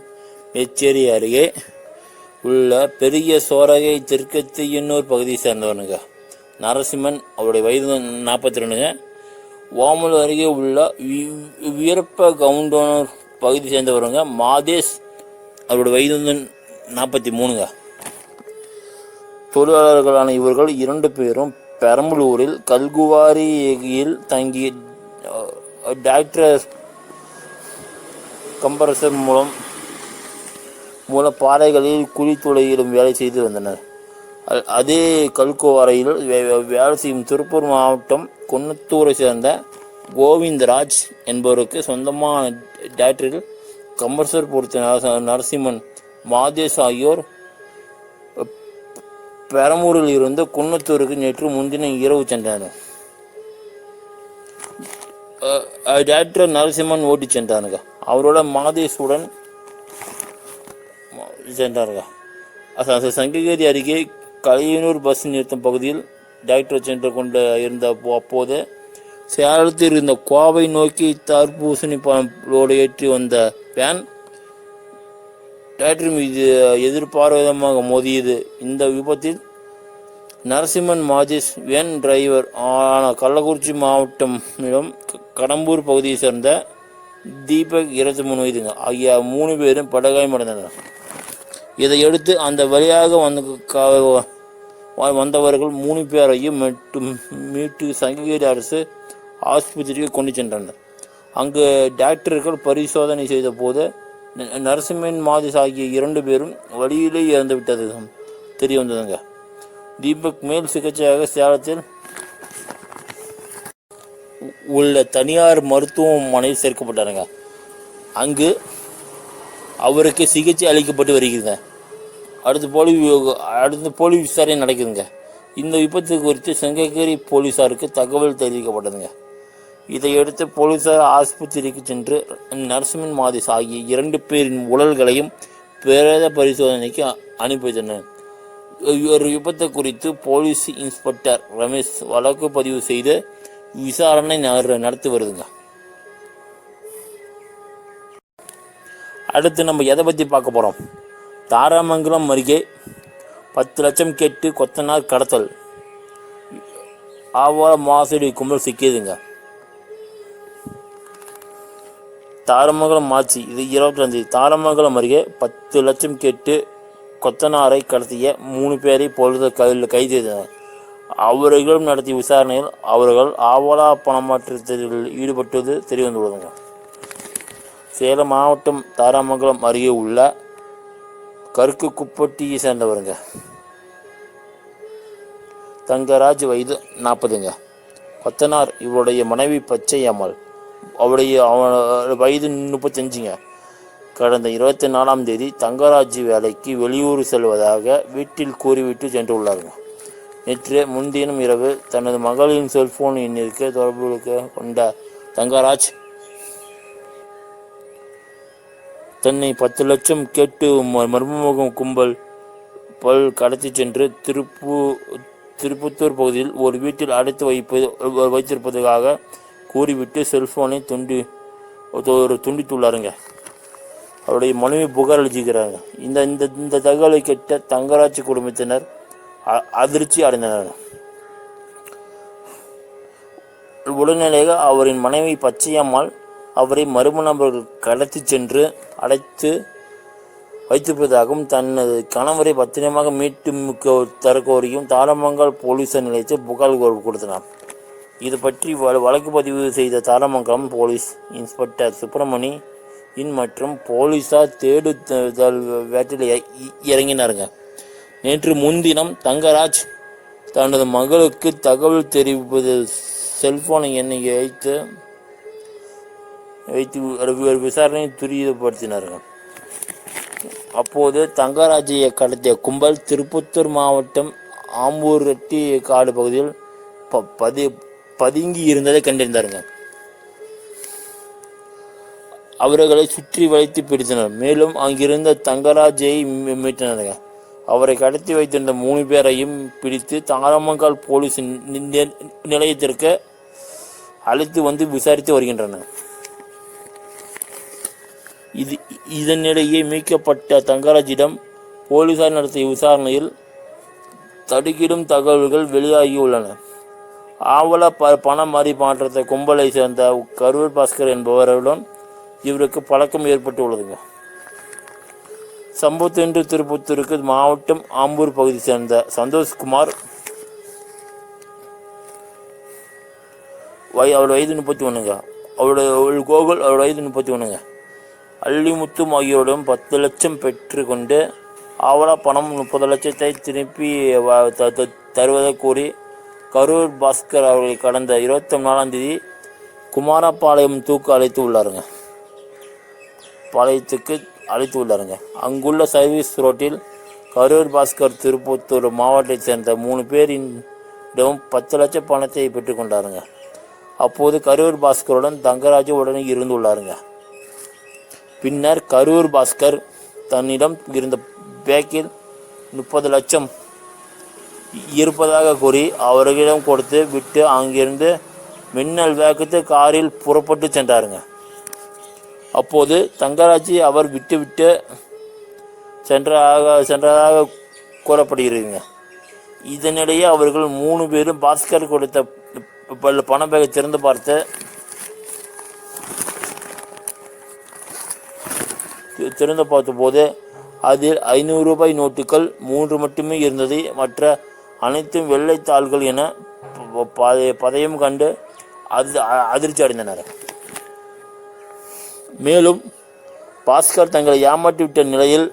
மேச்சேரி அருகே உள்ள பெரிய சோரகை தெற்கத்தையன்னூர் பகுதியை சேர்ந்தவனுங்க நரசிம்மன். அவருடைய வயது 42ங்க. ஓமலூர் அருகே உள்ள வீரப்ப கவுண்டனூர் பகுதியை சேர்ந்தவருங்க மாதேஷ். அவருடைய வயது 43ங்க. தொழிலாளர்களான இவர்கள் 2 பேரும் பெரம்பலூரில் கல்குவாரியில் தங்கி டாக்டர் கம்ப்ரஸர் மூலம் பாறைகளில் குழித்துளையிலும் வேலை செய்து வந்தனர். அதே கல்குவாரியில் வேலை செய்யும் திருப்பூர் மாவட்டம் குன்னத்தூரை சேர்ந்த கோவிந்தராஜ் என்பவருக்கு சொந்தமான டாக்டரில் கம்ப்ரஸர் பொறுத்த நரசிம்மன், மாதேஷ் ஆகியோர் பெரம்பூரில் இருந்து குன்னத்தூருக்கு நேற்று முன்தின இரவு சென்றனர். டாக்டர் நரசிம்மன் ஓட்டி சென்றாருங்க. அவரோட மாதேஷுடன் சென்றாருங்க. சங்ககிரி அருகே கலையனூர் பஸ் நிறுத்தம் பகுதியில் டாக்டர் சென்று கொண்டு இருந்த அப்போது சேலத்தில் இருந்த கோவை நோக்கி தர்பூசணி பழோடு ஏற்றி வந்த வேன் டாக்டர் மீது எதிர்பாராதமாக மோதியது. இந்த விபத்தில் நரசிம்மன், மாதேஷ், வேன் டிரைவர் ஆன கள்ளக்குறிச்சி மாவட்டம் கடம்பூர் பகுதியை சேர்ந்த தீபக் 23 வயதுங்க ஆகிய 3 பேரும் படுகாயமடைந்தனர். இதையடுத்து அந்த வழியாக வந்தவர்கள் 3 பேரையும் மீட்டு சங்ககிரி அரசு ஆஸ்பத்திரிக்கு கொண்டு சென்றனர். அங்கு டாக்டர்கள் பரிசோதனை செய்த போது நரசிம்மன், மாதேஷ் ஆகிய 2 பேரும் வழியிலே இறந்து விட்டது தெரிய வந்ததுங்க. தீபக் மேல் சிகிச்சையாக சேலத்தில் உள்ள தனியார் மருத்துவமனையில் சேர்க்கப்பட்டாருங்க. அங்கு அவருக்கு சிகிச்சை அளிக்கப்பட்டு வருகிறது. அடுத்து போலீஸ் விசாரணை நடக்குதுங்க. இந்த விபத்து குறித்து சங்ககிரி போலீசாருக்கு தகவல் தெரிவிக்கப்பட்டதுங்க. இதையடுத்து போலீசார் ஆஸ்பத்திரிக்கு சென்று நரசிம்மன், மாதேஷ் ஆகிய 2 பேரின் உடல்களையும் பிரேத பரிசோதனைக்கு அனுப்பி வைத்தனர். ஒரு விபத்து குறித்து போலீஸ் இன்ஸ்பெக்டர் ரமேஷ் வழக்கு பதிவு செய்து விசாரணை நடத்தி வருதுங்க. அடுத்து நம்ம எதை பற்றி பார்க்க போகிறோம்? தாராமங்கலம் அருகே 10 லட்சம் கேட்டு கொத்தனார் கடத்தல், ஆவார மாசடி கும்பல் சிக்கியதுங்க. தாரமங்கலம் ஆட்சி இது 22 தாரமங்கலம் அருகே 10 லட்சம் கேட்டு கொத்தனாரை கடத்திய 3 பேரை பொழுது கைது செய்தனர். அவர்களும் நடத்திய விசாரணையில் அவர்கள் ஆவலா பணமாற்றத்தில் ஈடுபட்டது தெரியவந்துள்ளதுங்க. சேலம் மாவட்டம் தாராமங்கலம் அருகே உள்ள கருக்கு குப்பட்டியை சேர்ந்தவருங்க தங்கராஜ், வயது 40ங்க. கொத்தனார் இவருடைய மனைவி பச்சை அம்மாள், அவருடைய வயது 35ங்க. கடந்த 24ஆம் தேதி தங்கராஜ் வேலைக்கு வெளியூர் செல்வதாக வீட்டில் கூறிவிட்டு சென்றுள்ளாருங்க. நேற்று முன்தினம் இரவு தனது மகளின் செல்போன் எண்ணிற்கு தொடர்பு கொண்ட தங்கராஜ் தன்னை 10 லட்சம் கேட்டு மர்மமுகம் கும்பல் கடத்தி சென்று திருப்புத்தூர் பகுதியில் ஒரு வீட்டில் அடைத்து வைத்திருப்பதற்காக கூறிவிட்டு செல்போனை துண்டித்துள்ளாருங்க. அவருடைய மனைவி புகார் அளிச்சுக்கிறாங்க. இந்த தகவலை கேட்ட தங்கராஜ் குடும்பத்தினர் அதிர்ச்சி அடைந்தனர். உடனடியாக அவரின் மனைவி பச்சையம்மாள் அவரை மர்ம நபர்கள் கடத்தி சென்று அடைத்து வைத்திருப்பதாகவும் தனது கணவரை பத்திரமாக மீட்டு தரக்கோரியும் தாரமங்கல் போலீசார் நிலையத்தில் புகார் கொடுத்தனர். இது பற்றி வழக்கு பதிவு செய்த தாரமங்கலம் போலீஸ் இன்ஸ்பெக்டர் சுப்பிரமணி மற்றும் போலீசார் தேடுதல் வேட்டையில் இறங்கினாருங்க. நேற்று முன்தினம் தங்கராஜ் தனது மகளுக்கு தகவல் தெரிவிப்பது செல்போனை எண்ணை வைத்து விசாரணையை துரிதப்படுத்தினார்கள். அப்போது தங்கராஜையை கடத்திய கும்பல் திருப்பத்தூர் மாவட்டம் ஆம்பூரெட்டி காடு பகுதியில் பதுங்கி இருந்ததை கண்டிருந்தாருங்க. அவர்களை சுற்றி வளைத்து பிடித்தனர். மேலும் அங்கிருந்த தங்கராஜை மீட்டனருங்க. அவரை கடத்தி வைத்திருந்த 3 பேரையும் பிடித்து தாரமங்கல் போலீஸ் நிலையத்திற்கு அழைத்து வந்து விசாரித்து வருகின்றனர். இதனிடையே மீட்கப்பட்ட தங்கராஜிடம் போலீசார் நடத்திய விசாரணையில் தடுக்கிடும் தகவல்கள் வெளியாகியுள்ளன. ஆவல பண மாற்றத்தை கும்பலை சேர்ந்த கரூர் பாஸ்கர் என்பவருடன் இவருக்கு பழக்கம் ஏற்பட்டு உள்ளதுங்க. சம்பவத்தன்று திருப்பத்தூருக்கு மாவட்டம் ஆம்பூர் பகுதி சேர்ந்த சந்தோஷ்குமார் அவரோட வயது 31ங்க. அவருடைய கோகுல் அவரோட வயது 31ங்க. அள்ளிமுத்தும் ஆகியோரிடம் 10 லட்சம் பெற்று கொண்டு ஆவலா பணம் 30 லட்சத்தை திருப்பி தருவதை கூறி கரூர் பாஸ்கர் அவர்களை கடந்த 24ஆம் தேதி குமாரபாளையம் பாளையத்துக்கு அழைத்து உள்ளாருங்க. அங்குள்ள சர்வீஸ் ரோட்டில் கரூர் பாஸ்கர் திருப்பத்தூர் மாவட்டத்தை சேர்ந்த 3 பேரிடம் 10 லட்சம் பணத்தை பெற்றுக்கொண்டாருங்க. அப்போது கரூர் பாஸ்கருடன் தங்கராஜ் உடனே இருந்துள்ளாருங்க. பின்னர் கரூர் பாஸ்கர் தன்னிடம் இருந்த பேக்கில் 30 லட்சம் இருப்பதாக கூறி அவர்களிடம் கொடுத்து விட்டு அங்கிருந்து மின்னல் வேகத்து காரில் புறப்பட்டு சென்றாருங்க. அப்போது தங்கராஜ் அவர் விட்டு சென்றதாக கூறப்படுகிறதுங்க. இதனிடையே அவர்கள் 3 பேரும் பாஸ்கர் கொடுத்த பண பேக்கை திறந்து பார்த்தபோது அதில் 500 ரூபாய் நோட்டுகள் 3 மட்டுமே இருந்தது. மற்ற அனைத்தும் வெள்ளைத்தாள்கள் என பதயம் கண்டு அதிர்ச்சி அடைந்தனர். மேலும் பாஸ்கர் தங்களை ஏமாற்றிவிட்ட நிலையில்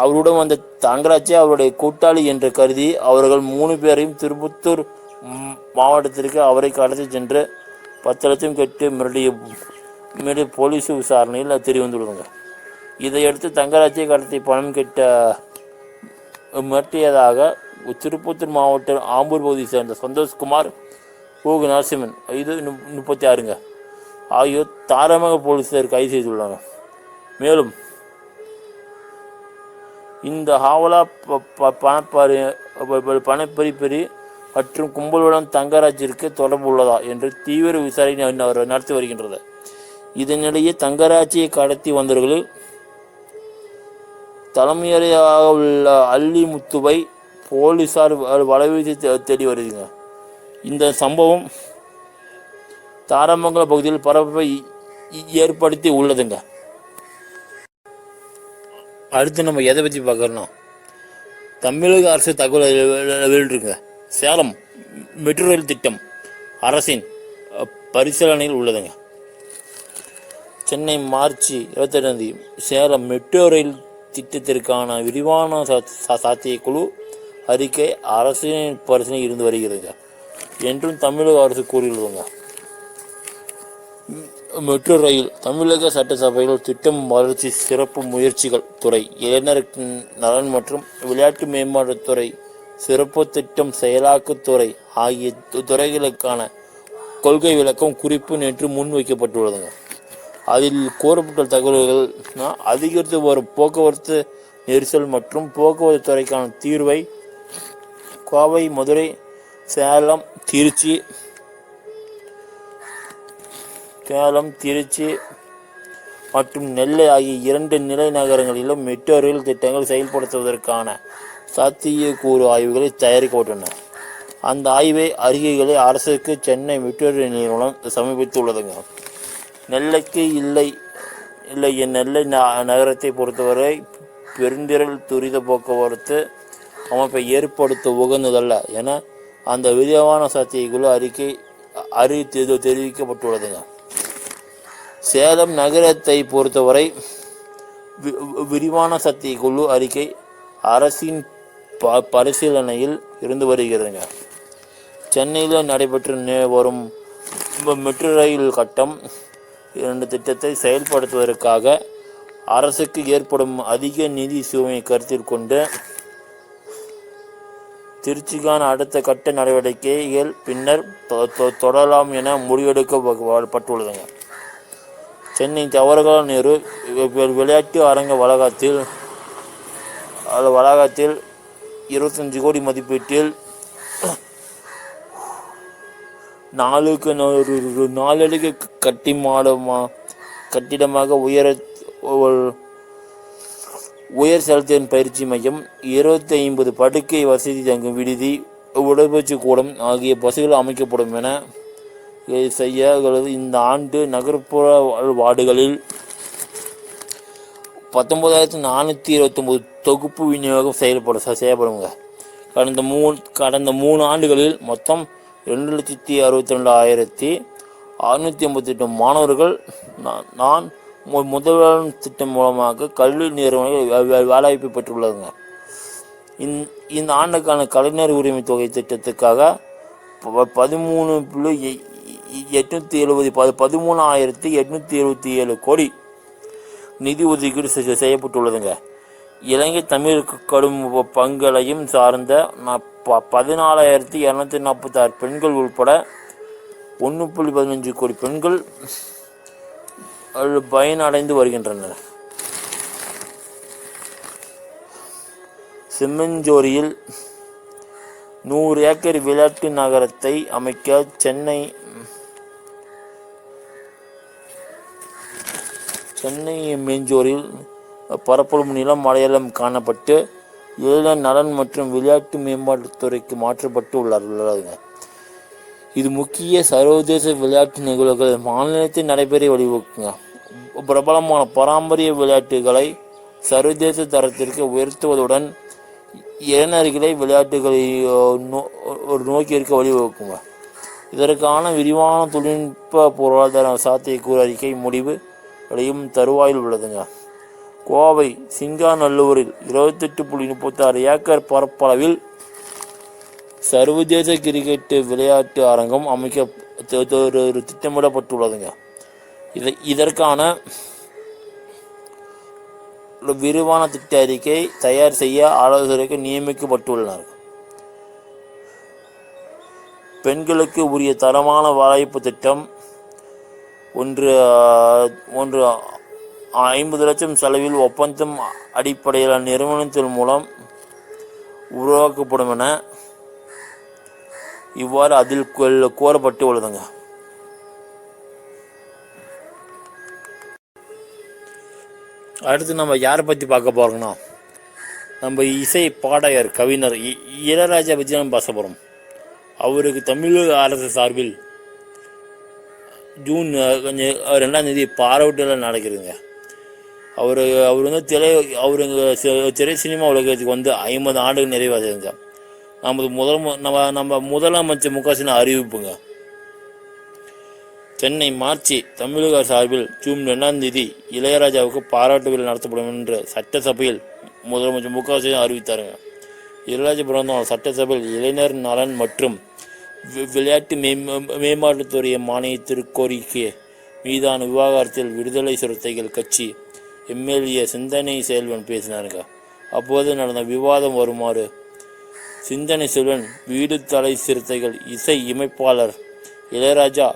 அவருடன் வந்த தங்கராஜை அவருடைய கூட்டாளி என்று கருதி அவர்கள் 3 பேரையும் திருப்பத்தூர் மாவட்டத்திற்கு அவரை கடத்தி சென்று 10 லட்சம் கேட்டு மிரட்டிய போலீஸ் விசாரணையில் தெரியவந்துள்ளதுங்க. இதையடுத்து தங்கராஜை கடத்தி பணம் கேட்ட மிரட்டியதாக திருப்பத்தூர் மாவட்டம் ஆம்பூர் பகுதியை சேர்ந்த சந்தோஷ்குமார், நரசிம்மன் வயது 36ங்க ஆகியோர் தாரமங்கல போலீசார் கைது செய்துள்ளனர். மேலும் இந்த ஹாவலா பணப்பறிப்பறி மற்றும் கும்பலுடன் தங்கராஜிற்கு தொடர்பு உள்ளதா என்று தீவிர விசாரணை நடத்தி வருகின்றது. இதனிடையே தங்கராஜியை கடத்தி வந்தவர்களில் தலைமையாக உள்ள அள்ளிமுத்துவை போலீசார் வலைவீசி தேடி வருதுங்க. இந்த சம்பவம் தாரமங்கல பகுதியில் பரபரப்பை ஏற்படுத்தி உள்ளதுங்க. அடுத்து நம்ம எதை பற்றி பார்க்கறோம், தமிழக அரசு தகவல் வெளியிட்டிருங்க. சேலம் மெட்ரோ ரயில் திட்டம் அரசின் பரிசீலனையில் உள்ளதுங்க. Chennai March 28 Salem metro rail திட்டத்திற்கான விரிவான சாத்திய குழு அறிக்கை அரசின் பரிசீலனை இருந்து வருகிறது என்றும் தமிழக அரசு கூறியுள்ளதுங்க. மெட்ரோ ரயில் தமிழக சட்டசபையில் திட்டம் வளர்ச்சி சிறப்பு முயற்சிகள் துறை, இளைஞர் நலன் மற்றும் விளையாட்டு மேம்பாட்டுத்துறை, சிறப்பு திட்டம் செயலாக்கத்துறை ஆகிய துறைகளுக்கான கொள்கை விளக்கம் குறிப்பு நேற்று முன்வைக்கப்பட்டுள்ளதுங்க. அதில் கூறப்பட்ட தகவல்கள் அதிகரித்து வரும் போக்குவரத்து நெரிசல் மற்றும் போக்குவரத்து துறைக்கான தீர்வை கோவை, மதுரை, சேலம், திருச்சி மற்றும் நெல்லை ஆகிய 2 நிலை நகரங்களிலும் மெட்ரோ ரயில் திட்டங்கள் செயல்படுத்துவதற்கான சாத்தியக்கூறு ஆய்வுகளை தயாரிக்கப்பட்டன. அந்த அறிக்கைகளை அரசுக்கு சென்னை மெட்ரோ ரயில் நிறுவனம் சமர்ப்பித்துள்ளதுங்க. நெல்லைக்கு நெல்லை நகரத்தை பொறுத்தவரை பெருந்திரள் துரித போக்குவரத்து அமைப்பை ஏற்படுத்த உகந்ததல்ல என அந்த விரிவான சாத்தியக்குழு அறிக்கை தெரிவிக்கப்பட்டுள்ளதுங்க. சேலம் நகரத்தை பொறுத்தவரை விரிவான சாத்தியக்குழு அறிக்கை அரசின் பரிசீலனையில் இருந்து வருகிறதுங்க. சென்னையில் நடைபெற்று வரும் மெட்ரோ ரயில் கட்டம் 2 திட்டத்தை செயல்படுத்துவதற்காக அரசுக்கு ஏற்படும் அதிக நிதி சுமையை கருத்தில் கொண்டு திருச்சிக்கான அடுத்த கட்ட நடவடிக்கைகள் பின்னர் தொடரலாம் என முடிவெடுக்கப்பட்டுள்ளதுங்க. சென்னை ஜவஹர்லால் நேரு விளையாட்டு அரங்க வளாகத்தில் 25 கோடி மதிப்பீட்டில் 4 அடுக்கு கட்டிடமாக உயர் செயல்திறன் பயிற்சி மையம், 250 படுக்கை வசதி தங்கும் விடுதி, உடற்பயிற்சி கூடம் ஆகிய வசதிகள் அமைக்கப்படும் என செய்ய இந்த ஆண்டு நகர்ப்புற வார்டுகளில் 19,429 தொகுப்பு விநியோகம் செய்யப்படுங்க. கடந்த 3 ஆண்டுகளில் மொத்தம் 2,62,658 மாணவர்கள் முதல்வர் திட்டம் மூலமாக கல்வி நிறுவனங்கள் வேலைவாய்ப்பு பெற்றுள்ளதுங்க. இந்த ஆண்டுக்கான கலைஞர் உரிமை தொகை திட்டத்துக்காக 13,877 கோடி நிதி ஒதுக்கீடு செய்யப்பட்டுள்ளதுங்க. இலங்கை தமிழ் கடும் பங்களையும் சார்ந்த 14,246 பெண்கள் உட்பட 1.15 கோடி பெண்கள் பயனடைந்து வருகின்றனர். செம்மஞ்சோரியில் 100 ஏக்கர் விளையாட்டு நகரத்தை அமைக்க சென்னை மெஞ்சோரில் பரப்பளவு நிலம் அடையாளம் காணப்பட்டு இளைஞர் நலன் மற்றும் விளையாட்டு மேம்பாட்டுத்துறைக்கு மாற்றப்பட்டு உள்ளார்கள். இது முக்கிய சர்வதேச விளையாட்டு நிகழ்வுகள் மாநிலத்தில் நடைபெற வழிவகுக்குங்க. பிரபலமான பாரம்பரிய விளையாட்டுகளை சர்வதேச தரத்திற்கு உயர்த்துவதுடன் இளைஞர்களை விளையாட்டுகளை நோக்கி இருக்க வழிவகுக்குங்க. இதற்கான விரிவான தொழில்நுட்ப பொருளாதார சாத்தியக்கூறு அறிக்கை முடிவு அடையும் தருவாயில் உள்ளதுங்க. கோவை சிங்காநல்லூரில் 28.36 ஏக்கர் பரப்பளவில் சர்வதேச கிரிக்கெட் விளையாட்டு அரங்கம் அமைக்க திட்டமிடப்பட்டுள்ளதுங்க. இதற்கான விரிவான திட்ட அறிக்கை தயார் செய்ய ஆலோசகருக்கு நியமிக்கப்பட்டுள்ளனர். பெண்களுக்கு உரிய தரமான வாய்ப்பு திட்டம் ஒன்று 50 லட்சம் செலவில் ஒப்பந்தம் அடிப்படையிலான நிறுவனத்தின் மூலம் உருவாக்கப்படும் என இவ்வாறு அதில் கோரப்பட்டு உள்ளதுங்க. அடுத்து நம்ம யாரை பற்றி பார்க்க போகிறோம்னா, நம்ம இசை பாடகர் கவிஞர் இளையராஜா பற்றி நம்ம பேச போகிறோம். அவருக்கு தமிழக அரசு சார்பில் ஜூன் 2 பாராட்டுலாம் நடக்குதுங்க. அவர் திரை சினிமா உலகத்துக்கு வந்து 50 ஆண்டுகள் நிறைவாகுதுங்க. நம்ம முதலமைச்சர் மு.க.ஸ்டாலின் அறிவிப்புங்க. சென்னை மார்ச் தமிழக சார்பில் ஜூன் 2 இளையராஜாவுக்கு பாராட்டு விழா நடத்தப்படும் என்று சட்டசபையில் முதலமைச்சர் மு.க.ஸ்டாலின் அறிவித்தாருங்க. இளையராஜா பிறந்தநாள் சட்டசபையில் இளைஞர் நலன் மற்றும் விளையாட்டு மேம்பாட்டுத்துறை மானியத்திற்கோரிக்கை மீதான விவகாரத்தில் விடுதலை சிறுத்தைகள் கட்சி எம்எல்ஏ சிந்தனை செல்வன் பேசினாருங்க. அப்போது நடந்த விவாதம் வருமாறு சிந்தனை செல்வன், விடுதலை சிறுத்தைகள் இசை இமைப்பாளர் இளையராஜா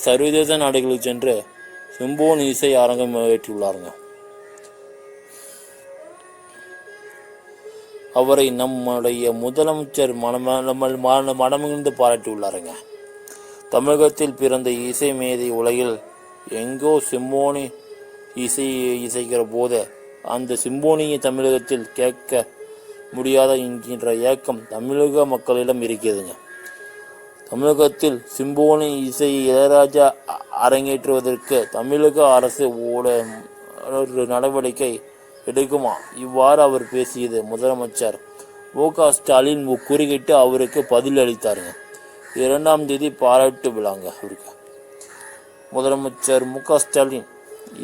சர்வதேச நாடுகளுக்கு சென்று சிம்போனி இசை அரங்கம் ஏற்றியுள்ளாருங்க. அவரை நம்முடைய முதலமைச்சர் மனமிருந்து பாராட்டியுள்ளாருங்க. தமிழகத்தில் பிறந்த இசை மேதை உலகில் எங்கோ சிம்போனி இசைக்கிற போது அந்த சிம்போனியை தமிழகத்தில் கேட்க முடியாத என்கின்ற ஏக்கம் தமிழக மக்களிடம் இருக்கிறதுங்க. தமிழகத்தில் சிம்போனி இசை இளையராஜா அரங்கேற்றுவதற்கு தமிழக அரசு ஒரு நடவடிக்கை எடுக்குமா? இவ்வாறு அவர் பேசியது முதலமைச்சர் மு.க. ஸ்டாலின் குறுக்கிட்டு அவருக்கு பதில் அளித்தாருங்க. 2ஆம் தேதி பாராட்டு விழாங்க. அவருக்கு முதலமைச்சர் மு.க. ஸ்டாலின்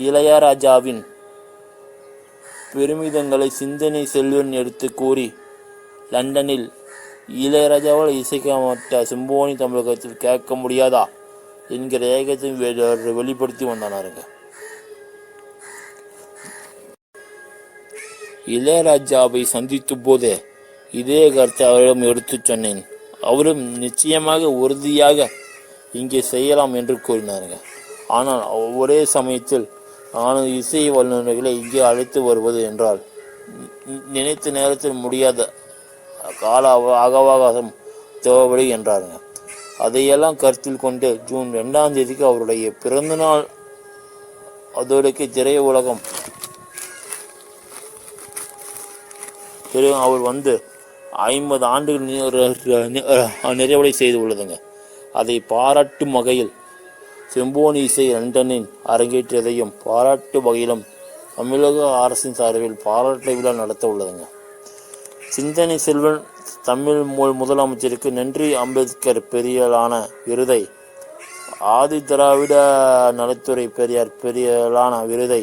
இளையராஜாவின் பெருமிதங்களை சிந்தனை செல்வன் எடுத்து கூறி லண்டனில் இளையராஜாவால் இசைக்கப்பட்ட சிம்போனி தமிழகத்தில் கேட்க முடியாதா என்கிற ஏகத்தை வெளிப்படுத்தி வந்தானாருங்க. இளையராஜாவை சந்தித்த போது இதே கருத்தை அவரிடம் எடுத்து சொன்னேன். அவரும் நிச்சயமாக உறுதியாக இங்கே செய்யலாம் என்று கூறினாருங்க. ஆனால் ஒரே சமயத்தில் நான் இசை வல்லுநர்களை இங்கே அழைத்து வருவது என்றால் நினைத்த நேரத்தில் முடியாத கால அவகாசம் தேவைப்படி என்றாருங்க. அதையெல்லாம் கருத்தில் கொண்டு ஜூன் 2ஆம் தேதிக்கு அவருடைய பிறந்தநாள் அதோடைக்கு திரைய உலகம் அவர் 50 ஆண்டுகள் நிறைவடை செய்து உள்ளதுங்க. அதை பாராட்டும் வகையில் சிம்போனி இசை லண்டனில் அரங்கேற்றியதையும் பாராட்டு வகையிலும் தமிழக அரசின் சார்பில் பாராட்டு விழா நடத்த உள்ளதுங்க. சிந்தனை செல்வன் தமிழ் முதலமைச்சருக்கு நன்றி அம்பேத்கர் பெரியலான விருதை, ஆதி திராவிட நலத்துறை பெரியலான விருதை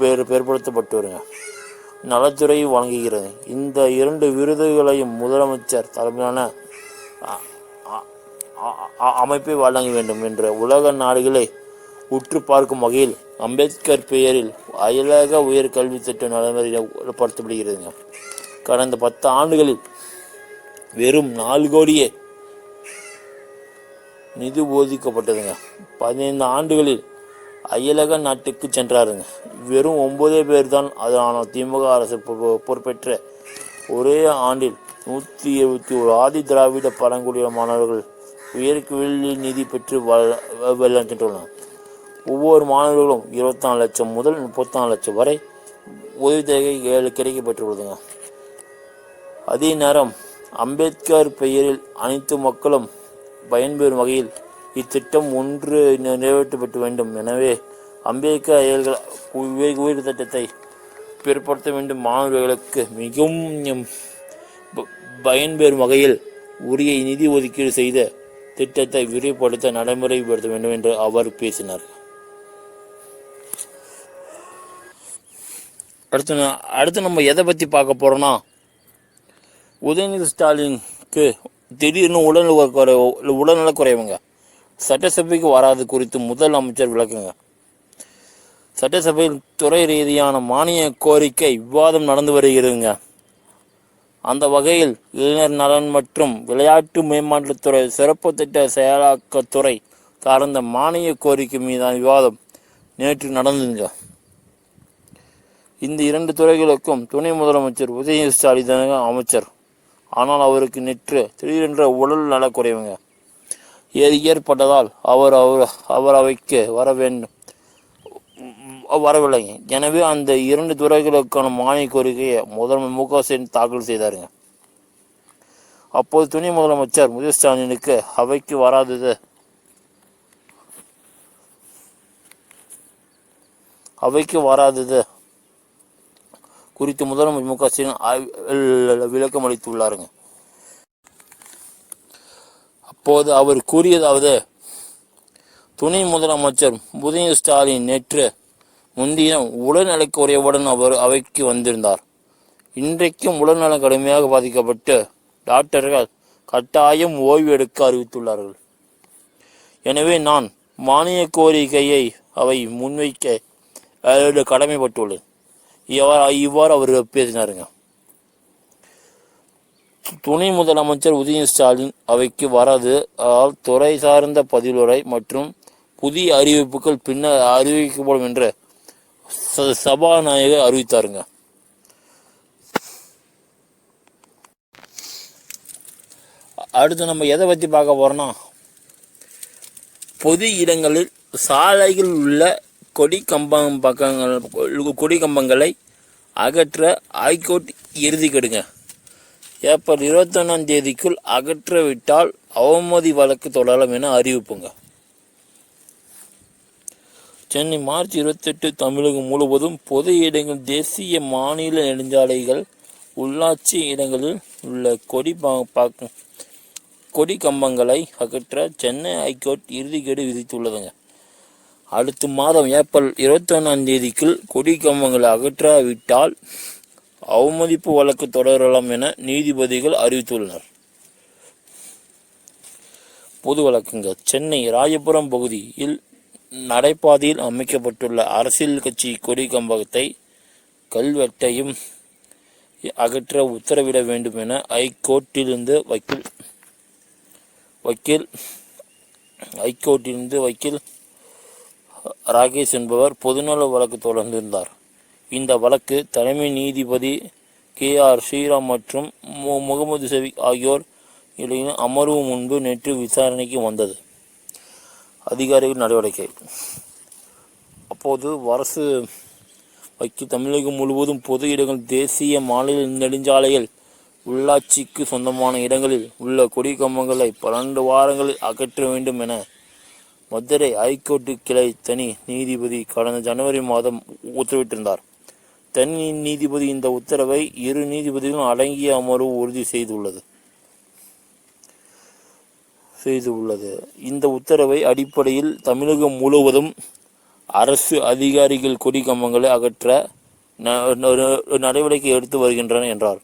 பெயர்படுத்தப்பட்டு வருங்க நலத்துறை வழங்குகிறது. இந்த 2 விருதுகளையும் முதலமைச்சர் தலைமையிலான அமைப்பை வழங்க வேண்டும் என்ற உலக நாடுகளை உற்று பார்க்கும் வகையில் அம்பேத்கர் பெயரில் அயலக உயர்கல்வி திட்டம் நடைமுறைப்படுத்தப்படுகிறது. கடந்த 10 ஆண்டுகளில் வெறும் 4 கோடியே நிதி ஒதுக்கப்பட்டதுங்க. 15 ஆண்டுகளில் அயலக நாட்டுக்கு சென்றாருங்க. வெறும் 9 பேர் தான். ஆனால் திமுக அரசு பொறுப்பேற்ற ஒரே ஆண்டில் 171 ஆதி திராவிட பழங்குடியின மாணவர்கள் உயர்கல்வி நிதி பெற்று சென்றுள்ளனர். ஒவ்வொரு மாணவர்களும் 24 லட்சம் முதல் 34 லட்சம் வரை உதவித்தொகை கிடைக்கப்பெற்றுள்ளதுங்க. அதே நேரம் அம்பேத்கர் பெயரில் அனைத்து மக்களும் பயன்பெறும் வகையில் இத்திட்டம் ஒன்று நிறைவேற்றப்பட வேண்டும். எனவே அம்பேத்கர் உயர் திட்டத்தை பிற்படுத்த வேண்டும். மாணவர்களுக்கு மிகவும் பயன்பெறும் வகையில் உரிய நிதி ஒதுக்கீடு செய்த திட்டத்தை விரிவுபடுத்த நடைமுறைப்படுத்த வேண்டும் என்று அவர் பேசினார். அடுத்து நம்ம எதை பற்றி பார்க்க போறோம்னா, உதயநிதி ஸ்டாலினுக்கு திடீர்னு உடல்நலக்குறைவுங்க. சட்டசபைக்கு வராது குறித்து முதலமைச்சர் விளக்குங்க. சட்டசபையில் துறை ரீதியான மானிய கோரிக்கை விவாதம் நடந்து வருகிறதுங்க. அந்த வகையில் இளைஞர் நலன் மற்றும் விளையாட்டு மேம்பாட்டுத்துறை சிறப்பு திட்ட செயலாக்கத்துறை சார்ந்த மானிய கோரிக்கை மீதான விவாதம் நேற்று நடந்ததுங்க. இந்த 2 துறைகளுக்கும் துணை முதலமைச்சர் உதயநிதி ஸ்டாலின் அமைச்சர். ஆனால் அவருக்கு நேற்று திடீரென்ற உடல் நலக்குறைவுங்க ஏற்பட்டதால் அவர் அவைக்கு வரவில்லைங்க. எனவே அந்த 2 துறைகளுக்கான மானிய கோரிக்கையை முதல்வர் மு.க. ஸ்டாலின் தாக்கல் செய்தாருங்க. அப்போது துணை முதலமைச்சர் உதயநிதி ஸ்டாலினுக்கு அவைக்கு வராதது குறித்து முதலமைச்சர் மு.க. ஸ்டாலின் விளக்கம் அளித்துள்ளாருங்க. அப்போது அவர் கூறியதாவது, துணை முதலமைச்சர் உதயநிதி ஸ்டாலின் நேற்று முன்தினம் உடல்நலக்குறைவுடன் அவர் அவைக்கு வந்திருந்தார். இன்றைக்கும் உடல்நலம் கடுமையாக பாதிக்கப்பட்டு டாக்டர்கள் கட்டாயம் ஓய்வு எடுக்க அறிவித்துள்ளார்கள். எனவே நான் மானிய கோரிக்கையை அவை முன்வைக்க கடமைப்பட்டுள்ளது. இவ்வாறு அவர் பேசினாருங்க. துணை முதலமைச்சர் உதயநிதி ஸ்டாலின் அவைக்கு வராது துறை சார்ந்த பதிலுரை மற்றும் புதிய அறிவிப்புகள் பின்னர் அறிவிக்கப்படும் என்று சபாநாயகர் அறிவித்தாருங்க. அடுத்து நம்ம எதை பற்றி பார்க்க போகிறோன்னா, பொது இடங்களில் சாலைகள் உள்ள கொடி கம்பங்களை அகற்ற ஹைகோர்ட் இறுதி கெடுங்க. ஏப்ரல் 21 அகற்றவிட்டால் அவமதி வழக்கு தொடரலாம் என அறிவிப்புங்க. சென்னை மார்ச் 28 தமிழகம் முழுவதும் பொது இடங்கள், தேசிய மாநில நெடுஞ்சாலைகள், உள்ளாட்சி இடங்களில் உள்ள கொடி கம்பங்களை அகற்ற சென்னை ஹைகோர்ட் இறுதிக்கெடு விதித்துள்ளதுங்க. அடுத்த மாதம் ஏப்ரல் 21 கொடி கம்பங்களை அகற்றாவிட்டால் அவமதிப்பு வழக்கு தொடரலாம் என நீதிபதிகள் அறிவித்துள்ளனர். பொது வழக்குங்க. சென்னை ராயபுரம் பகுதியில் நடைபாதையில் அமைக்கப்பட்டுள்ள அரசியல் கட்சி கொடி கம்பத்தை கல்வெட்டையும் அகற்ற உத்தரவிட வேண்டும் என ஹைகோர்ட்டிலிருந்து வக்கீல் ராகேஷ் என்பவர் பொதுநல வழக்கு தொடர்ந்திருந்தார். இந்த வழக்கு தலைமை நீதிபதி KR ஸ்ரீராம் மற்றும் முகமது ஷபீக் ஆகியோர் இடையே அமர்வு முன்பு நேற்று விசாரணைக்கு வந்தது. அதிகாரிகள் நடவடிக்கை. அப்போது அரசு வக்கீல் தமிழகம் முழுவதும் பொது இடங்கள், தேசிய மாநில நெடுஞ்சாலைகள், உள்ளாட்சிக்கு சொந்தமான இடங்களில் உள்ள கொடி கம்பங்களை 12 வாரங்களில் அகற்ற வேண்டும் என மதுரை ஹைகோர்ட்டு கிளை தனி நீதிபதி கடந்த ஜனவரி மாதம் உத்தரவிட்டிருந்தார். தனி நீதிபதி இந்த உத்தரவை 2 நீதிபதிகளும் அடங்கிய அமர்வு உறுதி செய்துள்ளது. இந்த உத்தரவை அடிப்படையில் தமிழகம் முழுவதும் அரசு அதிகாரிகள் கொடி கம்பங்களை அகற்ற நடவடிக்கை எடுத்து வருகின்றனர் என்றார்.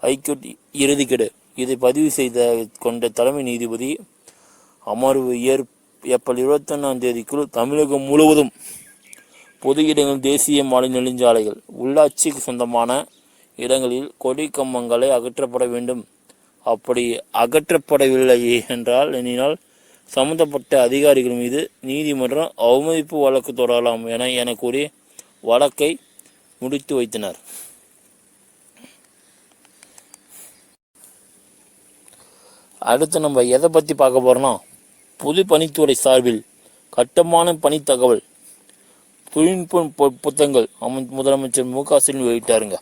ஹைகோர்ட் இறுதிக்கெடு. இதை பதிவு செய்த கொண்ட தலைமை நீதிபதி அமர்வு ஏப்ரல் 21 தமிழகம் முழுவதும் பொது இடங்கள், தேசிய மாநில நெடுஞ்சாலைகள், உள்ளாட்சிக்கு சொந்தமான இடங்களில் கொடி கம்பங்களை அகற்றப்பட வேண்டும். அப்படி அகற்றப்படவில்லை எனினால் சம்பந்தப்பட்ட அதிகாரிகள் மீது நீதிமன்றம் அவமதிப்பு வழக்கு தொடரலாம் என கூறி வழக்கை முடித்து வைத்தனர். அடுத்து நம்ம எதை பற்றி பார்க்க போகிறோம்னா, பொது பணித்துறை சார்பில் கட்டுமான பணி தகவல் தொழில்நுட்ப புத்தகங்கள் முதலமைச்சர் மு க ஸ்டாலின் வெளியிட்டாருங்க.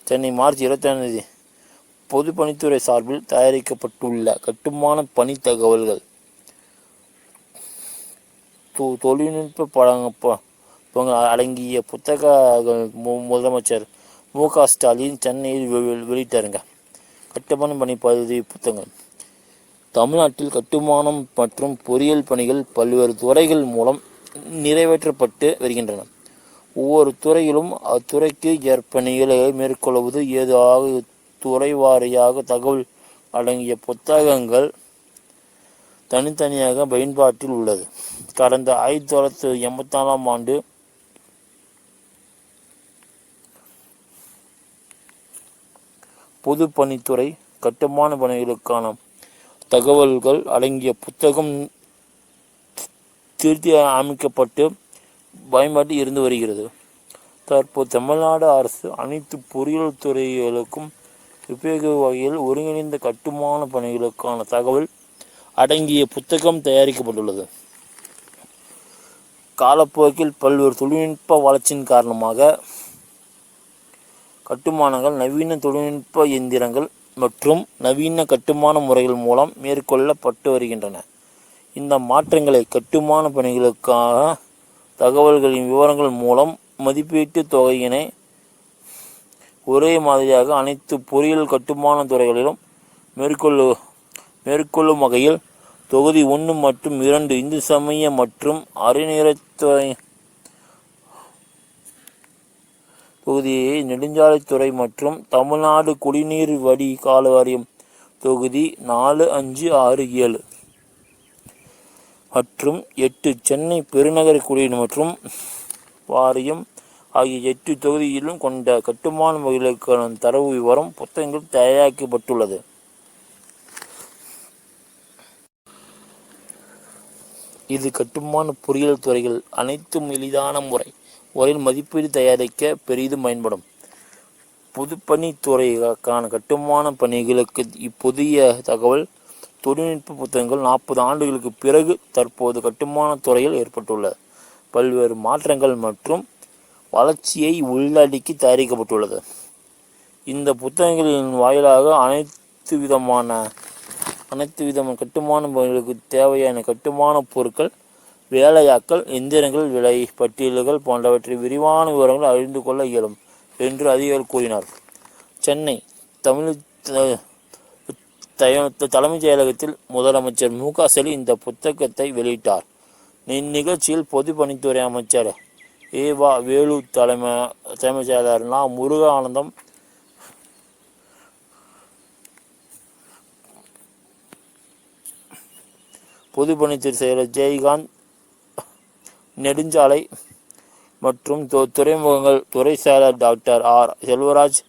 சென்னை மார்ச் 22 பொது பணித்துறை சார்பில் தயாரிக்கப்பட்டுள்ள கட்டுமான பணி தகவல்கள் தொழில்நுட்ப அடங்கிய புத்தகங்கள் முதலமைச்சர் மு க ஸ்டாலின் சென்னையில் வெளியிட்டாருங்க. கட்டுமான பணி பதிவு புத்தகங்கள். தமிழ்நாட்டில் கட்டுமானம் மற்றும் பொறியியல் பணிகள் பல்வேறு துறைகள் மூலம் நிறைவேற்றப்பட்டு வருகின்றன. ஒவ்வொரு துறையிலும் அத்துறைக்கு ஏற்பணிகளை மேற்கொள்வது ஏதாவது துறை வாரியாக தகவல் அடங்கிய புத்தகங்கள் தனித்தனியாக பயன்பாட்டில் உள்ளது. கடந்த 1984 ஆண்டு பொது பணித்துறை கட்டுமான பணிகளுக்கான தகவல்கள் அடங்கிய புத்தகம் திருத்தி அமைக்கப்பட்டு பயன்பாட்டில் இருந்து வருகிறது. தற்போது தமிழ்நாடு அரசு அனைத்து பொறியியல் துறைகளுக்கும் உபயோக வகையில் ஒருங்கிணைந்த கட்டுமான பணிகளுக்கான தகவல் அடங்கிய புத்தகம் தயாரிக்கப்பட்டுள்ளது. காலப்போக்கில் பல்வேறு தொழில்நுட்ப வளர்ச்சியின் காரணமாக கட்டுமானங்கள் நவீன தொழில்நுட்ப இயந்திரங்கள் மற்றும் நவீன கட்டுமான முறைகள் மூலம் மேற்கொள்ளப்பட்டு வருகின்றன. இந்த மாற்றங்களை கட்டுமான பணிகளுக்கான தகவல்களின் விவரங்கள் மூலம் மதிப்பீட்டு தொகையினை ஒரே மாதிரியாக அனைத்து பொறியியல் கட்டுமான துறைகளிலும் மேற்கொள்ளும் வகையில் தொகுதி 1 மற்றும் 2 இந்து சமய மற்றும் அறநிலையத்துறை தொகுதியை நெடுஞ்சாலைத்துறை மற்றும் தமிழ்நாடு குடிநீர் வடிகால் வாரியம் தொகுதி 4, 5, 6, 7 மற்றும் 8 சென்னை பெருநகர குடிநீர் மற்றும் வாரியம் ஆகிய 8 தொகுதியிலும் கொண்ட கட்டுமான வகைகளுக்கான தரவு விவரம் புத்தகங்கள் தயாரிக்கப்பட்டுள்ளது. இது கட்டுமான பொறியியல் துறைகள் அனைத்தும் எளிதான முறையில் மதிப்பீடு தயாரிக்க பெரிதும் பயன்படும். பொதுப்பணித்துறைக்கான கட்டுமான பணிகளுக்கு இப்புதிய தகவல் தொழில்நுட்ப புத்தகங்கள் 40 ஆண்டுகளுக்கு பிறகு தற்போது கட்டுமான துறையில் ஏற்பட்டுள்ள பல்வேறு மாற்றங்கள் மற்றும் வளர்ச்சியை உள்ளடக்கி தயாரிக்கப்பட்டுள்ளது. இந்த புத்தகங்களின் வாயிலாக அனைத்து விதமான கட்டுமான பணிகளுக்கு தேவையான கட்டுமான பொருட்கள், வேலையாட்கள், எந்திரங்கள், விலை பட்டியல்கள் போன்றவற்றை விரிவான விவரங்கள் அறிந்து கொள்ள இயலும் என்று அதிகாரிகள் கூறினார். சென்னை தலைமைச் செயலகத்தில் முதலமைச்சர் மு.க.ஸ்டாலின் இந்த புத்தகத்தை வெளியிட்டார். இந்நிகழ்ச்சியில் பொதுப்பணித்துறை அமைச்சர் ஏ.வா. வேலு, தலைமைச் செயலாளர் நா. முருகானந்தம், பொதுப்பணித்துறை செயலர் ஜெயகாந்த், நெடுஞ்சாலை மற்றும் துறைமுகங்கள் துறை செயலர் டாக்டர் ஆர். செல்வராஜ்,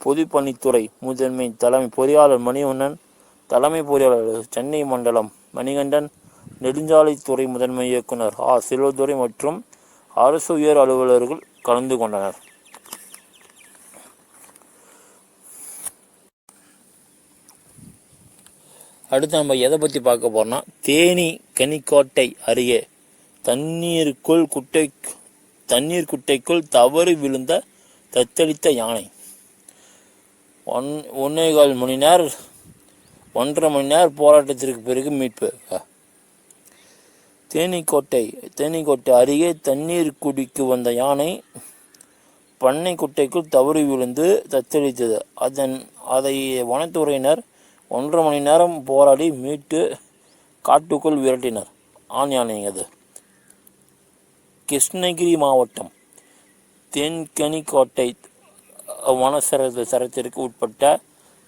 பொதுப்பணித்துறை முதன்மை தலைமை பொறியாளர் மணிவண்ணன், தலைமை பொறியாளர் சென்னை மண்டலம் மணிகண்டன், நெடுஞ்சாலைத்துறை முதன்மை இயக்குனர் ஆர். செல்வதுரை மற்றும் அரசு உயர் அலுவலர்கள் கலந்து கொண்டனர். அடுத்து நம்ம எதை பற்றி பார்க்க போறோம்னா, தேனி கனிக்கோட்டை அருகே தண்ணீர் குட்டைக்குள் தவறி விழுந்த தத்தளித்த யானை. 1.25 மணி நேர போராட்டத்திற்கு பிறகு மீட்பு. தேனிக்கோட்டை அருகே தண்ணீர் குடிக்கு வந்த யானை பண்ணை குட்டைக்குள் தவறி விழுந்து தத்தளித்தது. அதை வனத்துறையினர் 1.5 மணி நேரம் போராடி மீட்டு காட்டுக்குள் விரட்டினர். ஆண் யானை அது. கிருஷ்ணகிரி மாவட்டம் தேன்கனிக்கோட்டை சரத்திற்கு உட்பட்ட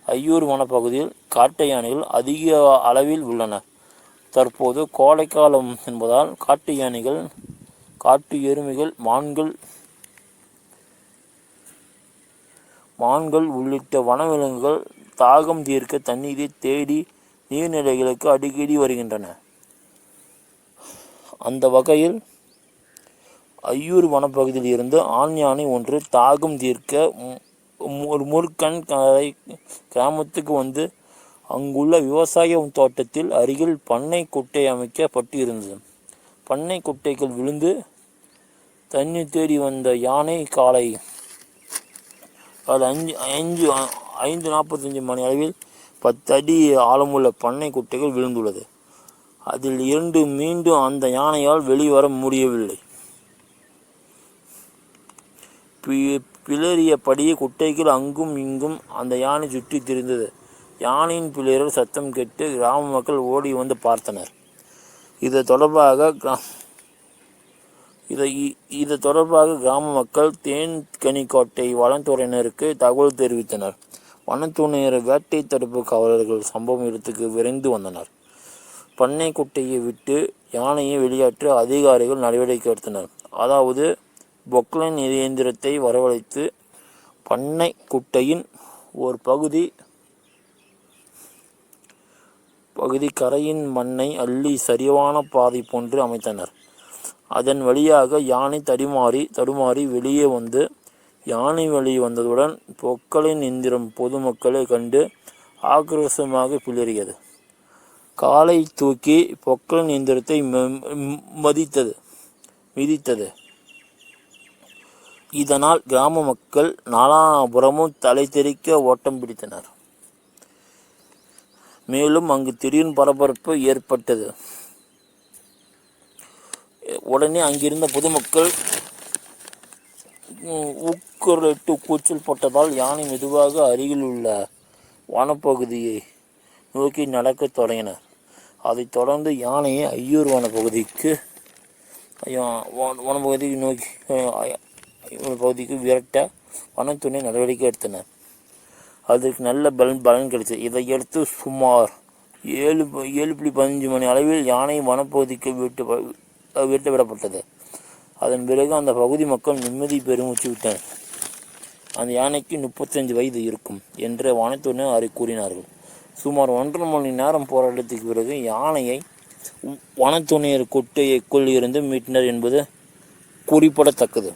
ஐயூர் வனப்பகுதியில் காட்டு யானைகள் அதிக அளவில் உள்ளன. தற்போது கோடைக்காலம் என்பதால் காட்டு யானைகள், காட்டு எருமைகள், மான்கள் உள்ளிட்ட வனவிலங்குகள் தாகம் தீர்க்க தண்ணீரை தேடி நீர்நிலைகளுக்கு அடிக்கடி வருகின்றன. அந்த வகையில் ஐயூர் வனப்பகுதியில் இருந்து ஆண் யானை ஒன்று தாகம் தீர்க்க முருக்கன் கிராமத்துக்கு வந்து அங்குள்ள விவசாய தோட்டத்தில் அருகில் பண்ணை குட்டை அமைக்கப்பட்டு இருந்தது. பண்ணை குட்டைக்குள் விழுந்து தண்ணீர் தேடி வந்த யானை காலை 5:45 மணி அளவில் 10 அடி ஆழமுள்ள பண்ணை குட்டைகள் விழுந்துள்ளது. அதில் 2 மீண்டும் அந்த யானையால் வெளிவர முடியவில்லை. பிளறியபடியே குட்டைகள் அங்கும் இங்கும் அந்த யானை சுற்றி திரிந்தது. யானையின் பிளறல் சத்தம் கேட்டு கிராம மக்கள் ஓடி வந்து பார்த்தனர். இது தொடர்பாக கிராம மக்கள் தேன்கனிக்கோட்டை வனத்துறையினருக்கு தகவல் தெரிவித்தனர். வனத்துறையினர் வேட்டை தடுப்பு காவலர்கள் சம்பவ இடத்துக்கு விரைந்து வந்தனர். பண்ணை குட்டையை விட்டு யானையை வெளியேற்ற அதிகாரிகள் நடவடிக்கை எடுத்தனர். அதாவது பொக்லைன் இயந்திரத்தை வரவழைத்து பண்ணை குட்டையின் ஒரு பகுதி கரையின் மண்ணை அள்ளி சரிவான பாதை போன்று அமைத்தனர். அதன் வழியாக யானை தடுமாறி வெளியே வந்து யானை வெளியே வந்ததுடன் பொக்லைன் எந்திரம் பொதுமக்களை கண்டு ஆக்ரோஷமாக பிளறியது. காலை தூக்கி பொக்லைன் எந்திரத்தை மிதித்தது. இதனால் கிராம மக்கள் நாலாபுரமும் தலை தெறிக்க ஓட்டம் பிடித்தனர். மேலும் அங்கு திடீர் பரபரப்பு ஏற்பட்டது. உடனே அங்கிருந்த பொதுமக்கள் ஊக்குரலிட்டு கூச்சல் போட்டதால் யானை மெதுவாக அருகில் உள்ள வனப்பகுதியை நோக்கி நடக்க தொடங்கினர். அதைத் தொடர்ந்து யானையை ஐயூர் வனப்பகுதிக்கு விரட்ட வனத்துறை நடவடிக்கை எடுத்தனர். அதற்கு நல்ல பலன் கிடைத்தது. இதையடுத்து சுமார் 7:15 மணி அளவில் யானை வனப்பகுதிக்கு விரட்டப்பட்டது. அதன் பிறகு அந்த பகுதி மக்கள் நிம்மதி பெருமூச்சு விட்டனர். அந்த யானைக்கு 35 வயது இருக்கும் என்று வனத்துறையினர் கூறினார்கள். சுமார் 1.5 மணி நேரம் போராட்டத்துக்கு பிறகு யானையை வனத்துறையினர் கொட்டைக்குள் இருந்து மீட்டனர் என்பது குறிப்பிடத்தக்கது.